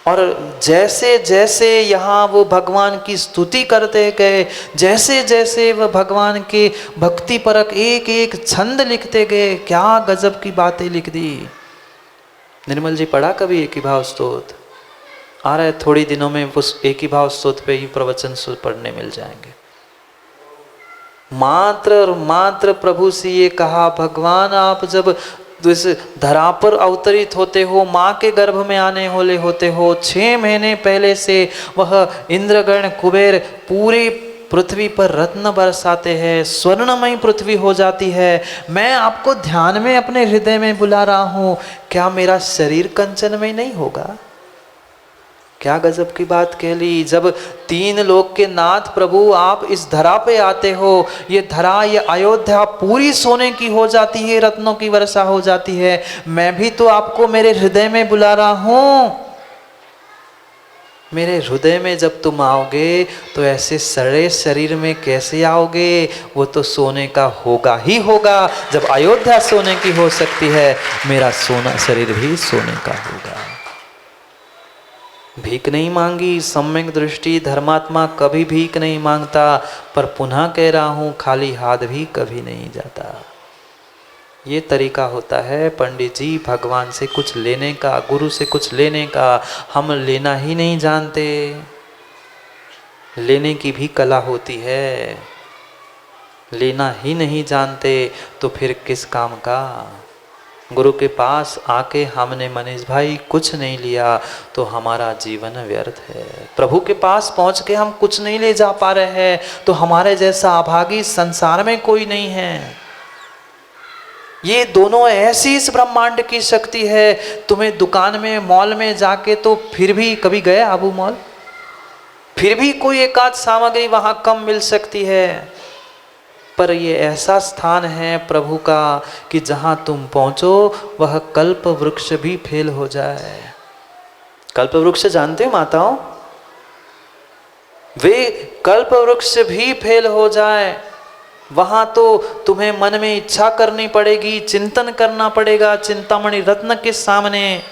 और जैसे जैसे यहाँ वो भगवान की स्तुति करते गए, जैसे जैसे वह भगवान के भक्ति परक एक एक छंद लिखते गए, क्या गजब की बातें लिख दी। निर्मल जी पढ़ा कभी एक ही भाव स्तोत्र? आ रहा है थोड़ी दिनों में उस एक ही भाव स्तोत्र पे ही प्रवचन पढ़ने मिल जाएंगे। मात्र और मात्र प्रभु से ये कहा, भगवान आप जब इस धरा पर अवतरित होते हो, माँ के गर्भ में आने वाले होते हो, 6 महीने पहले से वह इंद्रगण कुबेर पूरी पृथ्वी पर रत्न बरसाते हैं, स्वर्णमयी पृथ्वी हो जाती है। मैं आपको ध्यान में अपने हृदय में बुला रहा हूँ, क्या मेरा शरीर कंचनमय नहीं होगा? क्या गजब की बात कह ली। जब 3 लोक के नाथ प्रभु आप इस धरा पे आते हो, ये धरा, ये अयोध्या पूरी सोने की हो जाती है, रत्नों की वर्षा हो जाती है। मैं भी तो आपको मेरे हृदय में बुला रहा हूँ। मेरे हृदय में जब तुम आओगे तो ऐसे सड़े शरीर में कैसे आओगे? वो तो सोने का होगा ही होगा। जब अयोध्या सोने की हो सकती है, मेरा सोना शरीर भी सोने का होगा। भीख नहीं मांगी, सम्यक दृष्टि धर्मात्मा कभी भीख नहीं मांगता, पर पुनः कह रहा हूँ खाली हाथ भी कभी नहीं जाता। ये तरीका होता है पंडित जी भगवान से कुछ लेने का, गुरु से कुछ लेने का। हम लेना ही नहीं जानते। लेने की भी कला होती है। लेना ही नहीं जानते तो फिर किस काम का। गुरु के पास आके हमने मनीष भाई कुछ नहीं लिया तो हमारा जीवन व्यर्थ है। प्रभु के पास पहुंच के हम कुछ नहीं ले जा पा रहे हैं तो हमारे जैसा अभागी संसार में कोई नहीं है। ये दोनों ऐसी इस ब्रह्मांड की शक्ति है। तुम्हें दुकान में मॉल में जाके तो फिर भी, कभी गए आबू मॉल, फिर भी कोई एक आध सामग्री वहां कम मिल सकती है, पर ये ऐसा स्थान है प्रभु का कि जहां तुम पहुंचो वह कल्प वृक्ष भी फेल हो जाए। कल्प वृक्ष जानते हो माताओं? वे कल्प वृक्ष भी फेल हो जाए, वहां तो तुम्हें मन में इच्छा करनी पड़ेगी, चिंतन करना पड़ेगा चिंतामणि रत्न के सामने।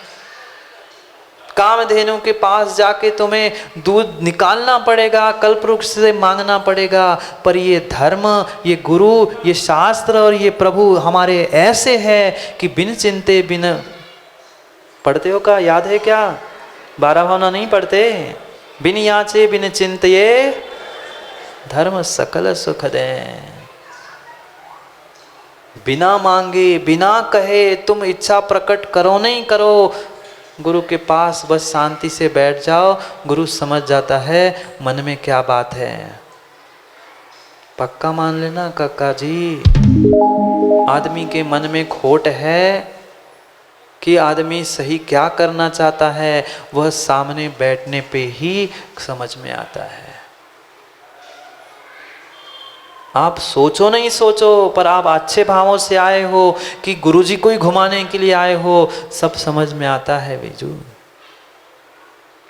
कामधेनु के पास जाके तुम्हें दूध निकालना पड़ेगा, कल्पवृक्ष से मांगना पड़ेगा। पर ये धर्म, ये गुरु, ये शास्त्र और ये प्रभु हमारे ऐसे हैं कि बिन चिंते बिन, पढ़ते हो का याद है क्या? 12 भावना नहीं पढ़ते? बिन याचे बिन चिंतये धर्म सकल सुख दे। बिना मांगे बिना कहे तुम इच्छा प्रकट करो नहीं करो, गुरु के पास बस शांति से बैठ जाओ, गुरु समझ जाता है मन में क्या बात है। पक्का मान लेना काका जी, आदमी के मन में खोट है कि आदमी सही क्या करना चाहता है, वह सामने बैठने पे ही समझ में आता है। आप सोचो नहीं सोचो, पर आप अच्छे भावों से आए हो कि गुरुजी को ही घुमाने के लिए आए हो, सब समझ में आता है बीजू।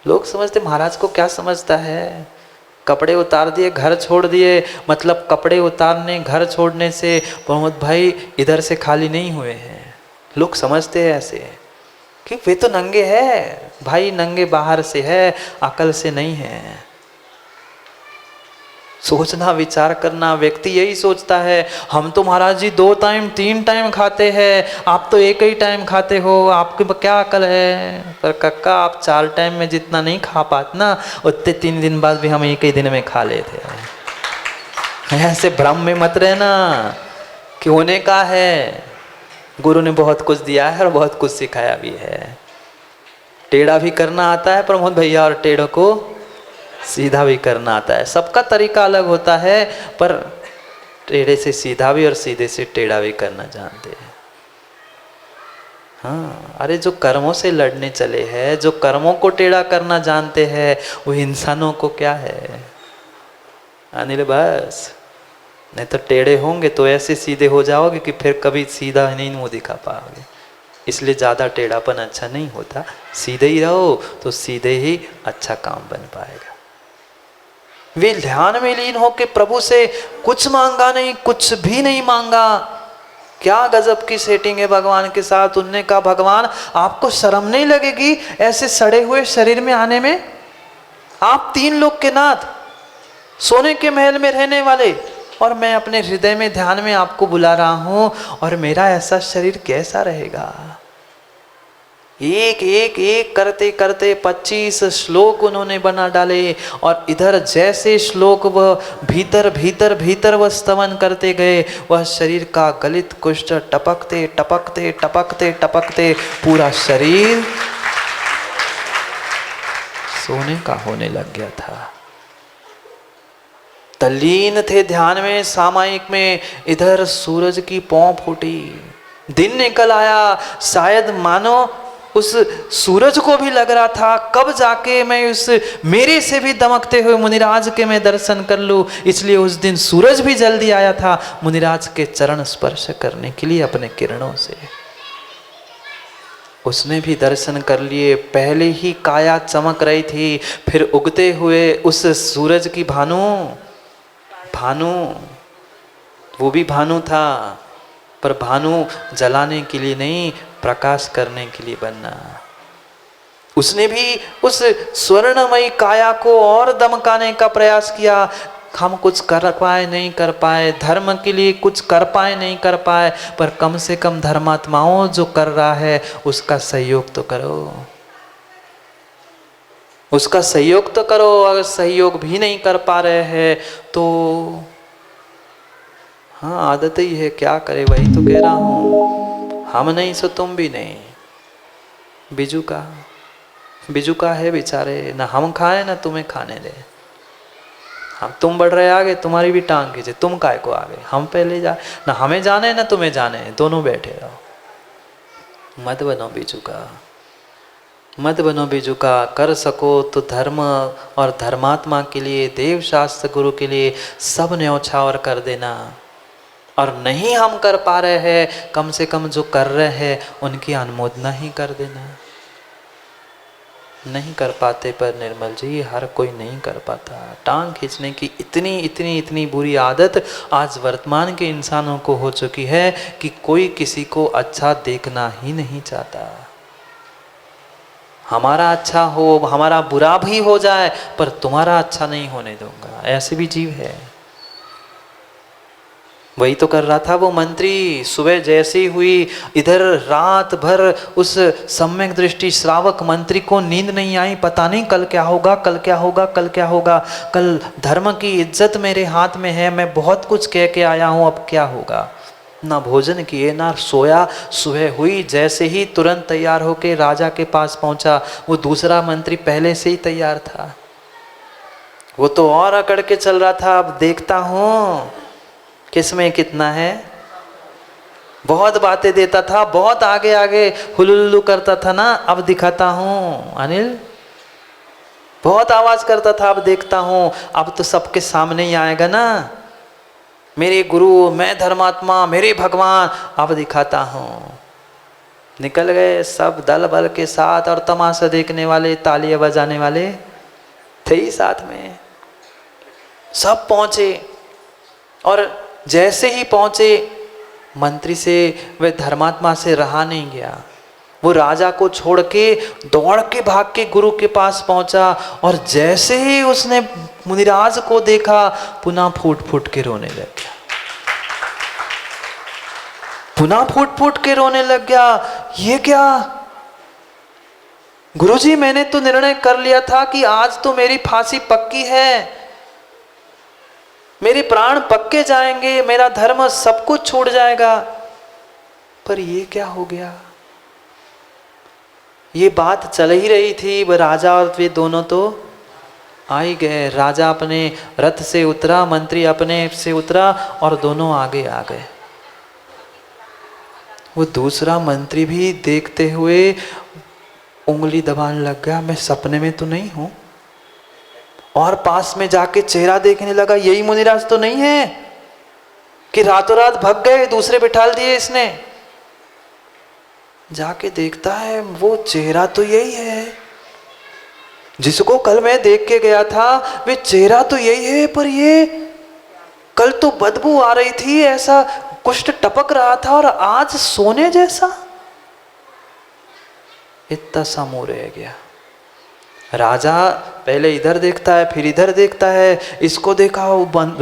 लोग समझते महाराज को क्या समझता है, कपड़े उतार दिए घर छोड़ दिए, मतलब कपड़े उतारने घर छोड़ने से प्रमोद भाई इधर से खाली नहीं हुए हैं। लोग समझते हैं ऐसे कि वे तो नंगे हैं भाई, नंगे बाहर से है, अकल से नहीं है। सोचना विचार करना, व्यक्ति यही सोचता है हम तो महाराज जी 2 टाइम 3 टाइम खाते हैं, आप तो एक ही टाइम खाते हो, आपके क्या अकल है। पर कक्का आप 4 टाइम में जितना नहीं खा पाते ना, उतने 3 दिन बाद भी हम एक ही दिन में खा लेते हैं। ऐसे भ्रम में मत रहना कि होने का है। गुरु ने बहुत कुछ दिया है और बहुत कुछ सिखाया भी है। टेढ़ा भी करना आता है प्रमोद भैया, और टेढ़ों को सीधा भी करना आता है। सबका तरीका अलग होता है, पर टेढ़े से सीधा भी और सीधे से टेढ़ा भी करना जानते हैं। हाँ, अरे जो कर्मों से लड़ने चले हैं, जो कर्मों को टेढ़ा करना जानते हैं, वो इंसानों को क्या है अनिल, बस। नहीं तो टेढ़े होंगे तो ऐसे सीधे हो जाओगे कि फिर कभी सीधा नहीं मुंह दिखा पाओगे। इसलिए ज़्यादा टेढ़ापन अच्छा नहीं होता, सीधे ही रहो तो सीधे ही अच्छा काम बन पाएगा। वे ध्यान में लीन होकर प्रभु से कुछ मांगा नहीं, कुछ भी नहीं मांगा। क्या गजब की सेटिंग है भगवान के साथ। उनने कहा भगवान आपको शर्म नहीं लगेगी ऐसे सड़े हुए शरीर में आने में? आप 3 लोक के नाथ, सोने के महल में रहने वाले, और मैं अपने हृदय में ध्यान में आपको बुला रहा हूं, और मेरा ऐसा शरीर कैसा रहेगा। एक एक एक करते करते 25 श्लोक उन्होंने बना डाले, और इधर जैसे श्लोक वह भीतर भीतर भीतर वह स्तवन करते गए, वह शरीर का गलित कुष्ठ टपकते टपकते टपकते टपकते पूरा शरीर सोने का होने लग गया था। तल्लीन थे ध्यान में, सामायिक में। इधर सूरज की पौ फूटी, दिन निकल आया। शायद मानो उस सूरज को भी लग रहा था कब जाके मैं उस मेरे से भी दमकते हुए मुनिराज के मैं दर्शन कर लूं। इसलिए उस दिन सूरज भी जल्दी आया था मुनिराज के चरण स्पर्श करने के लिए अपने किरणों से। उसने भी दर्शन कर लिए। पहले ही काया चमक रही थी, फिर उगते हुए उस सूरज की भानु वो भी भानु था, पर भानु जलाने के लिए नहीं, प्रकाश करने के लिए बनना। उसने भी उस स्वर्णमयी काया को और दमकाने का प्रयास किया। हम कुछ कर पाए नहीं कर पाए, धर्म के लिए कुछ कर पाए नहीं कर पाए, पर कम से कम धर्मात्माओं जो कर रहा है उसका सहयोग तो करो। उसका सहयोग तो करो। अगर सहयोग भी नहीं कर पा रहे हैं तो हाँ, आदत ही है, क्या करे। वही तो कह रहा हूँ, हम नहीं सो तुम भी नहीं। बिजू का है बेचारे, ना हम खाए ना तुम्हें खाने दे। हम तुम बढ़ रहे आगे, तुम्हारी भी टांग खींचे, तुम काय को आगे, हम पहले जा, ना हमें जाने ना तुम्हें जाने, दोनों बैठे रहो। मत बनो बिजू का, मत बनो बिजू का। कर सको तो धर्म और धर्मात्मा के लिए, देव शास्त्र गुरु के लिए सब न्यौछावर कर देना। और नहीं हम कर पा रहे हैं, कम से कम जो कर रहे हैं उनकी अनुमोदना ही कर देना। नहीं कर पाते पर निर्मल जी, हर कोई नहीं कर पाता। टांग खींचने की इतनी इतनी इतनी बुरी आदत आज वर्तमान के इंसानों को हो चुकी है कि कोई किसी को अच्छा देखना ही नहीं चाहता। हमारा अच्छा हो, हमारा बुरा भी हो जाए, पर तुम्हारा अच्छा नहीं होने दूंगा, ऐसे भी जीव है। वही तो कर रहा था वो मंत्री। सुबह जैसी हुई, इधर रात भर उस सम्यक दृष्टि श्रावक मंत्री को नींद नहीं आई। पता नहीं कल क्या होगा, कल क्या होगा, कल क्या होगा। कल धर्म की इज्जत मेरे हाथ में है, मैं बहुत कुछ कह के आया हूँ, अब क्या होगा। ना भोजन किए ना सोया। सुबह हुई जैसे ही तुरंत तैयार होके राजा के पास पहुंचा। वो दूसरा मंत्री पहले से ही तैयार था, वो तो और अकड़ के चल रहा था। अब देखता हूँ किसमें कितना है। बहुत बातें देता था, बहुत आगे आगे हुलुल्लू करता था ना, अब दिखाता हूँ अनिल। बहुत आवाज करता था, अब देखता हूँ, अब तो सबके सामने ही आएगा ना। मेरे गुरु, मैं धर्मात्मा, मेरे भगवान, अब दिखाता हूँ। निकल गए सब दल बल के साथ, और तमाशा देखने वाले, तालियां बजाने वाले थे ही साथ में। सब पहुंचे, और जैसे ही पहुंचे मंत्री से, वह धर्मात्मा से रहा नहीं गया। वो राजा को छोड़ के दौड़ के भाग के गुरु के पास पहुंचा, और जैसे ही उसने मुनिराज को देखा, पुनः फूट फूट के रोने लग गया। पुनः फूट फूट के रोने लग गया। ये क्या गुरुजी, मैंने तो निर्णय कर लिया था कि आज तो मेरी फांसी पक्की है, मेरे प्राण पक्के जाएंगे, मेरा धर्म सब कुछ छूट जाएगा, पर ये क्या हो गया। ये बात चल ही रही थी, वह राजा और वे दोनों तो आ ही गए। राजा अपने रथ से उतरा, मंत्री अपने से उतरा, और दोनों आगे आ गए। वो दूसरा मंत्री भी देखते हुए उंगली दबाने लग गया, मैं सपने में तो नहीं हूं। और पास में जाके चेहरा देखने लगा, यही मुनिराज तो नहीं है कि रातों रात भग गए, दूसरे बिठाल दिए इसने। जाके देखता है, वो चेहरा तो यही है जिसको कल मैं देख के गया था, वे चेहरा तो यही है, पर ये कल तो बदबू आ रही थी, ऐसा कुष्ठ टपक रहा था, और आज सोने जैसा। इतना सा मुंह रह गया। राजा पहले इधर देखता है, फिर इधर देखता है, इसको देखा,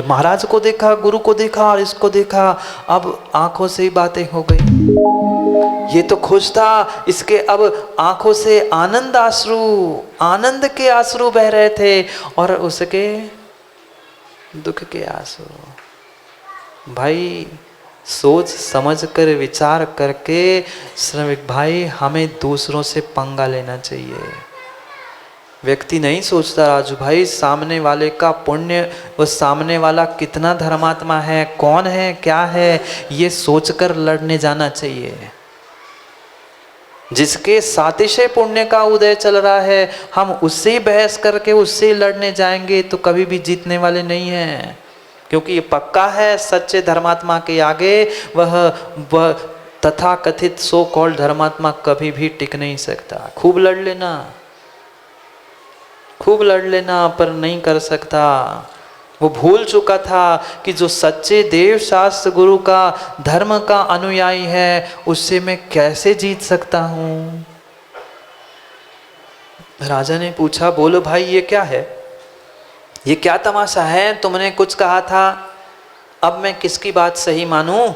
महाराज को देखा, गुरु को देखा, और इसको देखा। अब आंखों से ही बातें हो गई। ये तो खुश था, इसके अब आंखों से आनंद आंसू, आनंद के आंसू बह रहे थे, और उसके दुख के आंसू। भाई सोच समझ कर विचार करके श्रमिक भाई, हमें दूसरों से पंगा लेना चाहिए। व्यक्ति नहीं सोचता राजू भाई सामने वाले का पुण्य, वो सामने वाला कितना धर्मात्मा है, कौन है, क्या है, ये सोचकर लड़ने जाना चाहिए। जिसके सातिशय पुण्य का उदय चल रहा है, हम उससे ही बहस करके उससे ही लड़ने जाएंगे तो कभी भी जीतने वाले नहीं हैं। क्योंकि ये पक्का है, सच्चे धर्मात्मा के आगे वह तथा कथित सो कॉल्ड धर्मात्मा कभी भी टिक नहीं सकता। खूब लड़ लेना, खूब लड़ लेना, पर नहीं कर सकता। वो भूल चुका था कि जो सच्चे देव शास्त्र गुरु का धर्म का अनुयायी है, उससे मैं कैसे जीत सकता हूं। राजा ने पूछा, बोलो भाई ये क्या है, ये क्या तमाशा है। तुमने कुछ कहा था, अब मैं किसकी बात सही मानूं।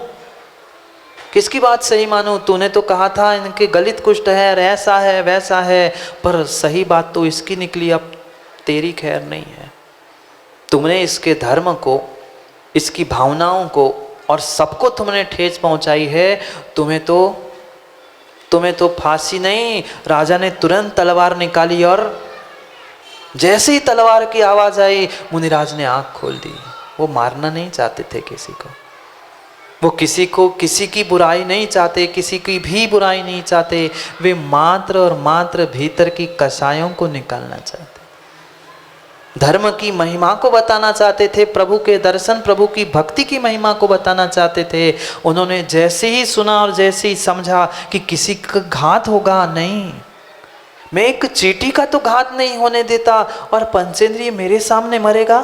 किसकी बात सही मानूं? तूने तो कहा था इनके गलित कुष्ठ है, ऐसा है वैसा है, पर सही बात तो इसकी निकली, अब तेरी खैर नहीं है। तुमने इसके धर्म को, इसकी भावनाओं को और सबको तुमने ठेस पहुंचाई है। तुम्हें तो फांसी नहीं। राजा ने तुरंत तलवार निकाली और जैसे ही तलवार की आवाज आई, मुनिराज ने आंख खोल दी। वो मारना नहीं चाहते थे किसी को, वो किसी की बुराई नहीं चाहते, किसी की भी बुराई नहीं चाहते। वे मात्र और मात्र भीतर की कसायों को निकालना चाहते, धर्म की महिमा को बताना चाहते थे, प्रभु के दर्शन, प्रभु की भक्ति की महिमा को बताना चाहते थे। उन्होंने जैसे ही सुना और जैसे ही समझा कि किसी का घात होगा, नहीं, मैं एक चींटी का तो घात नहीं होने देता और पंचेंद्रिय मेरे सामने मरेगा।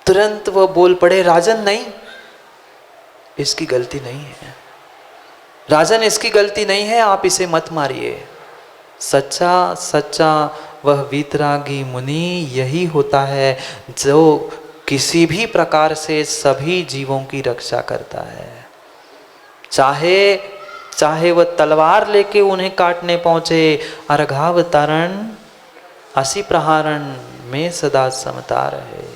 तुरंत वो बोल पड़े, राजन नहीं, इसकी गलती नहीं है, राजन इसकी गलती नहीं है, आप इसे मत मारिए। सच्चा वह वीतरागी मुनि यही होता है जो किसी भी प्रकार से सभी जीवों की रक्षा करता है। चाहे वह तलवार लेके उन्हें काटने पहुंचे, अर्घावतारण असी प्रहारण में सदा समता रहे।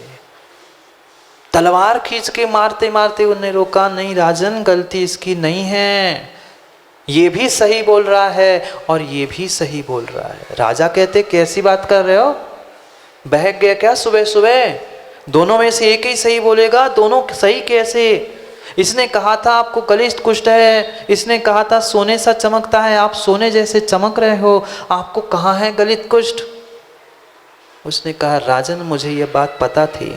तलवार खींच के मारते मारते उन्हें रोका, नहीं राजन गलती इसकी नहीं है, ये भी सही बोल रहा है और ये भी सही बोल रहा है। राजा कहते, कैसी बात कर रहे हो, बहक गया क्या सुबह सुबह? दोनों में से एक ही सही बोलेगा, दोनों सही कैसे? इसने कहा था आपको गलित कुष्ठ है, इसने कहा था सोने सा चमकता है, आप सोने जैसे चमक रहे हो, आपको कहाँ है गलित कुष्ठ? उसने कहा, राजन मुझे यह बात पता थी,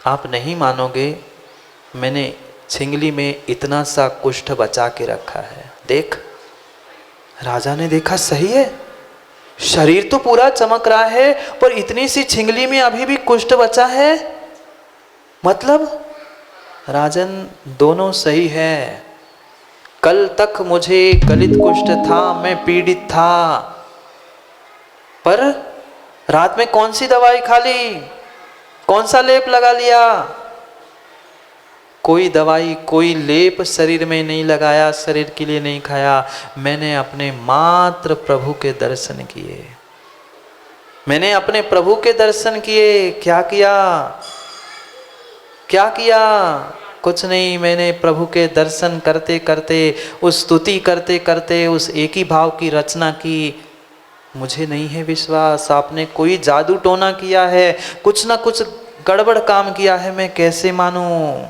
आप नहीं मानोगे, मैंने छिंगली में इतना सा कुष्ठ बचा के रखा है, देख। राजा ने देखा, सही है, शरीर तो पूरा चमक रहा है पर इतनी सी छिंगली में अभी भी कुष्ठ बचा है, मतलब राजन दोनों सही है। कल तक मुझे गलित कुष्ठ था, मैं पीड़ित था, पर रात में कौन सी दवाई खा ली, कौन सा लेप लगा लिया? कोई दवाई कोई लेप शरीर में नहीं लगाया, शरीर के लिए नहीं खाया। मैंने अपने मात्र प्रभु के दर्शन किए, मैंने अपने प्रभु के दर्शन किए। क्या किया? कुछ नहीं, मैंने प्रभु के दर्शन करते करते, उस स्तुति करते करते उस एक ही भाव की रचना की। मुझे नहीं है विश्वास, आपने कोई जादू टोना किया है, कुछ ना कुछ गड़बड़ काम किया है, मैं कैसे मानूं?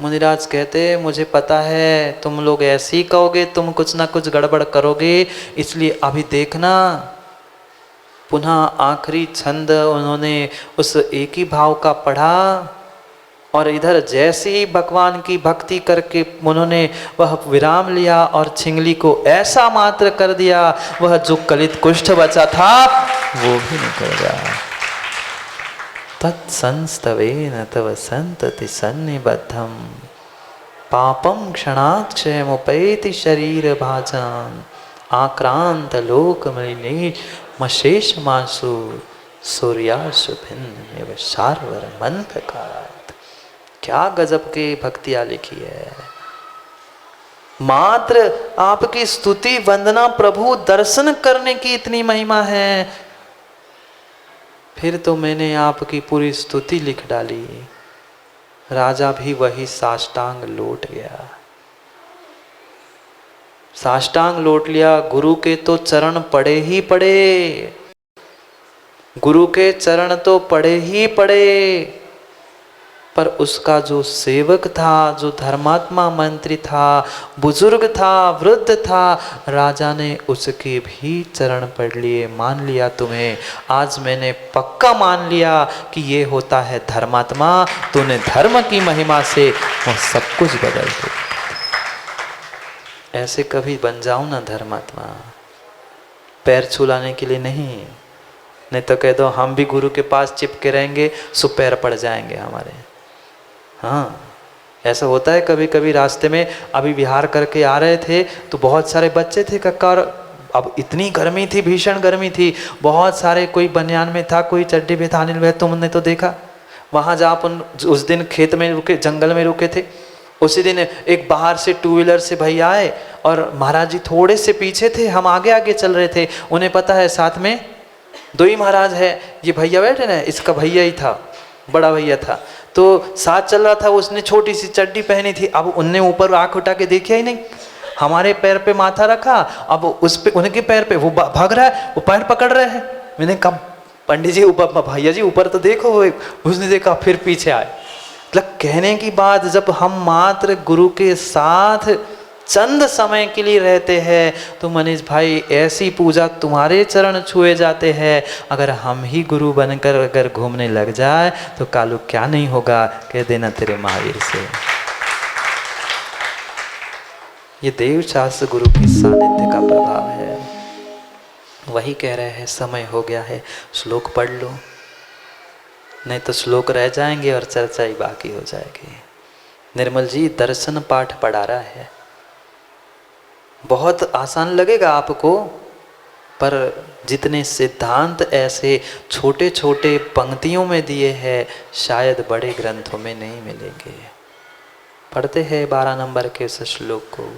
मुनिराज कहते, मुझे पता है तुम लोग ऐसे ही कहोगे, तुम कुछ ना कुछ गड़बड़ करोगे, इसलिए अभी देखना। पुनः आखिरी छंद उन्होंने उस एक ही भाव का पढ़ा और इधर जैसे ही भगवान की भक्ति करके उन्होंने वह विराम लिया और छिंगली को ऐसा मात्र कर दिया, वह जो गलित कुष्ठ बचा था वो भी निकल गया। तत्संस्तवेन तव संतति सन्निबद्धम पापम क्षणाक्षयमुपैति शरीर भाजान आक्रांत लोक मलिने मशेष मासु सूर्यासु भिन्न शार्वर मंथकात। क्या गजब के भक्तियां लिखी है। मात्र आपकी स्तुति वंदना प्रभु दर्शन करने की इतनी महिमा है, फिर तो मैंने आपकी पूरी स्तुति लिख डाली। राजा भी वही साष्टांग लौट गया, साष्टांग लौट लिया। गुरु के तो चरण पड़े ही पड़े, गुरु के चरण तो पड़े ही पड़े, पर उसका जो सेवक था, जो धर्मात्मा मंत्री था, बुजुर्ग था, वृद्ध था, राजा ने उसके भी चरण पढ़ लिए। मान लिया तुम्हें, आज मैंने पक्का मान लिया कि ये होता है धर्मात्मा। तूने धर्म की महिमा से वो सब कुछ बदल दिया। ऐसे कभी बन जाओ ना धर्मात्मा, पैर छुलाने के लिए नहीं तो कह दो हम भी गुरु के पास चिपके रहेंगे, सो पैर पड़ जाएंगे हमारे। हाँ, ऐसा होता है कभी कभी। रास्ते में अभी विहार करके आ रहे थे तो बहुत सारे बच्चे थे कक्का, और अब इतनी गर्मी थी, भीषण गर्मी थी, बहुत सारे, कोई बनियान में था, कोई चड्डी में था। अनिल भाई तुमने तो देखा, वहाँ जहाँ अपन उस दिन खेत में रुके, जंगल में रुके थे, उसी दिन एक बाहर से टू व्हीलर से भैया आए और महाराज जी थोड़े से पीछे थे, हम आगे आगे चल रहे थे। उन्हें पता है साथ में दो ही महाराज है, ये भैया बैठे ना, इसका भैया ही था, बड़ा भैया था, तो साथ चल रहा था। उसने छोटी सी चड्डी पहनी थी। अब उनने ऊपर आंख उठा के देखा ही नहीं, हमारे पैर पे माथा रखा, अब उस पे उनके पैर पे वो भाग रहा है, वो पैर पकड़ रहे हैं। मैंने कहा पंडित जी ऊपर, भैया जी ऊपर तो देखो। उसने देखा फिर पीछे आए। मतलब कहने की बात, जब हम मात्र गुरु के साथ चंद समय के लिए रहते हैं तो मनीष भाई ऐसी पूजा तुम्हारे चरण छुए जाते हैं। अगर हम ही गुरु बनकर अगर घूमने लग जाए तो कालू क्या नहीं होगा, कह देना तेरे महावीर से। ये देव शास्त्र गुरु की सानिध्य का प्रभाव है। वही कह रहे हैं समय हो गया है, श्लोक पढ़ लो, नहीं तो श्लोक रह जाएंगे और चर्चा ही बाकी हो जाएगी। निर्मल जी दर्शन पाठ पढ़ा रहा है, बहुत आसान लगेगा आपको, पर जितने सिद्धांत ऐसे छोटे छोटे पंक्तियों में दिए हैं शायद बड़े ग्रंथों में नहीं मिलेंगे। पढ़ते हैं 12 नंबर के उस श्लोक को।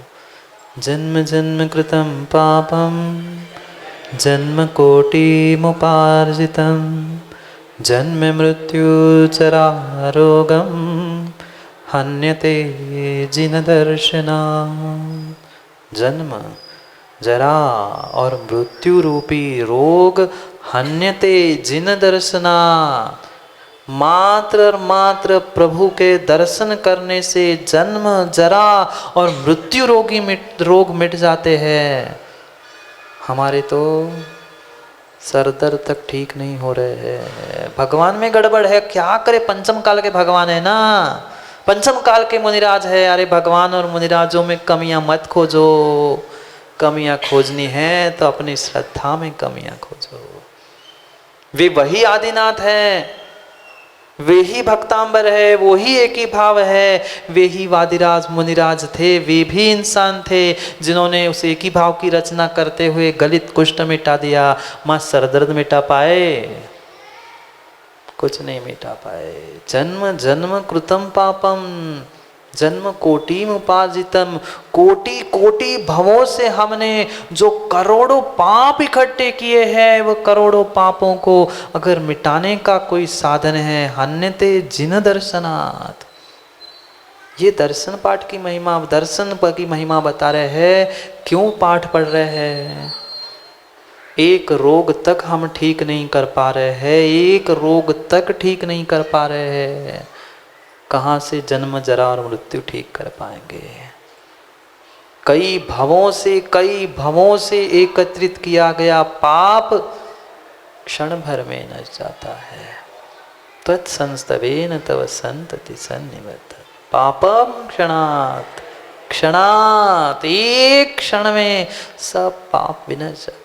जन्म जन्म कृतं पापम जन्म कोटि मुपार्जितम जन्म मृत्यु जरा रोगम हन्यते जिन दर्शना। जन्म जरा और मृत्यु रूपी रोग हन्यते जिन दर्शना। मात्र और मात्र प्रभु के दर्शन करने से जन्म जरा और मृत्यु रोग मिट जाते हैं। हमारे तो सर दर्द तक ठीक नहीं हो रहे हैं। भगवान में गड़बड़ है, क्या करे, पंचम काल के भगवान है ना, पंचम काल के मुनिराज है। अरे भगवान और मुनिराजों में कमियां मत खोजो, कमियां खोजनी है तो अपनी श्रद्धा में कमियां खोजो। वे वही आदिनाथ है, वे ही भक्तांबर है, वो ही एक ही भाव है। वे ही वादिराज मुनिराज थे, वे भी इंसान थे जिन्होंने उस एक ही भाव की रचना करते हुए गलित कुष्ठ मिटा दिया। मां सरदर्द मिटा पाए? कुछ नहीं मिटा पाए। जन्म जन्म कृतम पापम जन्म कोटि उपार्जितम। कोटि कोटि भवों से हमने जो करोड़ों पाप इकट्ठे किए हैं, वो करोड़ों पापों को अगर मिटाने का कोई साधन है, हन्यते जिन दर्शनात्। ये दर्शन पाठ की महिमा, दर्शन की महिमा बता रहे हैं। क्यों पाठ पढ़ रहे हैं? एक रोग तक हम ठीक नहीं कर पा रहे हैं, एक रोग तक ठीक नहीं कर पा रहे हैं, कहाँ से जन्म जरा और मृत्यु ठीक कर पाएंगे? कई भवों से एकत्रित किया गया पाप क्षण भर में नष्ट जाता है। तत्संस्तवेन तव संतति सन्निवर्तत पापम क्षणात्। क्षणात्, एक क्षण में सब पाप विनष्ट जाते।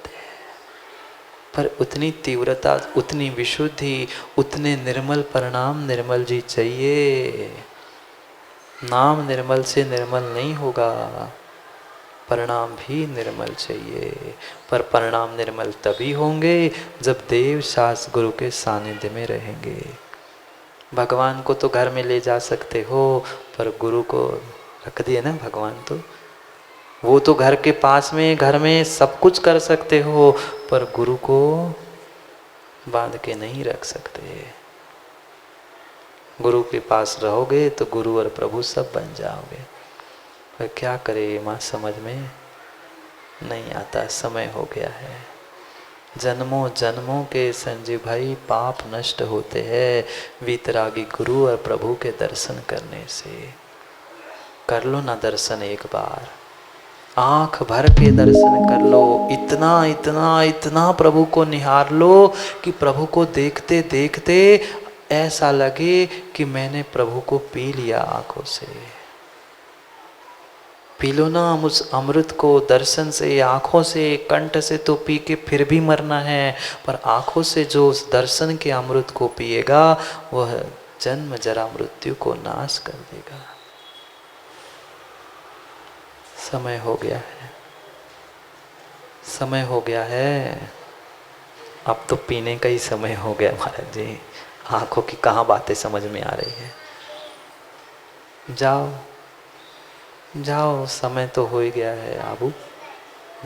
पर उतनी तीव्रता, उतनी विशुद्धि, उतने निर्मल परिणाम निर्मल जी चाहिए। नाम निर्मल से निर्मल नहीं होगा, परिणाम भी निर्मल चाहिए। पर परिणाम निर्मल तभी होंगे जब देव शास्त्र गुरु के सानिध्य में रहेंगे। भगवान को तो घर में ले जा सकते हो, पर गुरु को रख दिए ना भगवान, तो वो तो घर के पास में, घर में सब कुछ कर सकते हो, पर गुरु को बांध के नहीं रख सकते। गुरु के पास रहोगे तो गुरु और प्रभु सब बन जाओगे। पर क्या करे माँ, समझ में नहीं आता। समय हो गया है। जन्मों जन्मों के संजीव भाई पाप नष्ट होते हैं वीतरागी गुरु और प्रभु के दर्शन करने से। कर लो ना दर्शन एक बार, आंख भर के दर्शन कर लो। इतना इतना इतना प्रभु को निहार लो कि प्रभु को देखते देखते ऐसा लगे कि मैंने प्रभु को पी लिया आंखों से। पी लो ना उस अमृत को दर्शन से, आंखों से, कंठ से तो पी के फिर भी मरना है, पर आंखों से जो उस दर्शन के अमृत को पिएगा वह जन्म जरा मृत्यु को नाश कर देगा। समय हो गया है, समय हो गया है। अब तो पीने का ही समय हो गया महाराज जी। आंखों की कहाँ बातें समझ में आ रही है। जाओ जाओ, समय तो हो ही गया है आबू,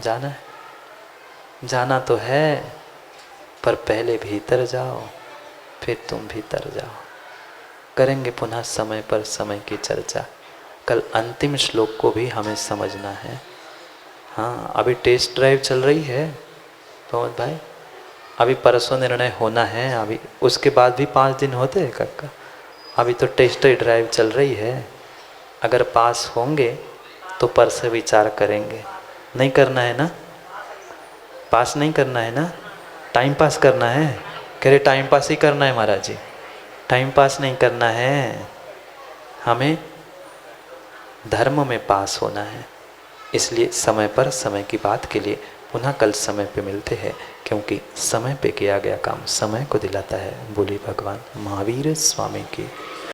जाना है, जाना तो है, पर पहले भीतर जाओ, फिर तुम भीतर जाओ। करेंगे पुनः समय पर समय की चर्चा। कल अंतिम श्लोक को भी हमें समझना है। हाँ, अभी टेस्ट ड्राइव चल रही है पवन भाई, अभी परसों निर्णय होना है, अभी उसके बाद भी 5 दिन होते हैं कक्का। अभी तो टेस्ट ड्राइव चल रही है, अगर पास होंगे तो पर से विचार करेंगे। नहीं करना है ना, पास नहीं करना है ना, टाइम पास करना है। कह रहे टाइम पास ही करना है महाराज जी, टाइम पास नहीं करना है, हमें धर्म में पास होना है। इसलिए समय पर समय की बात के लिए पुनः कल समय पे मिलते हैं, क्योंकि समय पे किया गया काम समय को दिलाता है। बोली भगवान महावीर स्वामी की।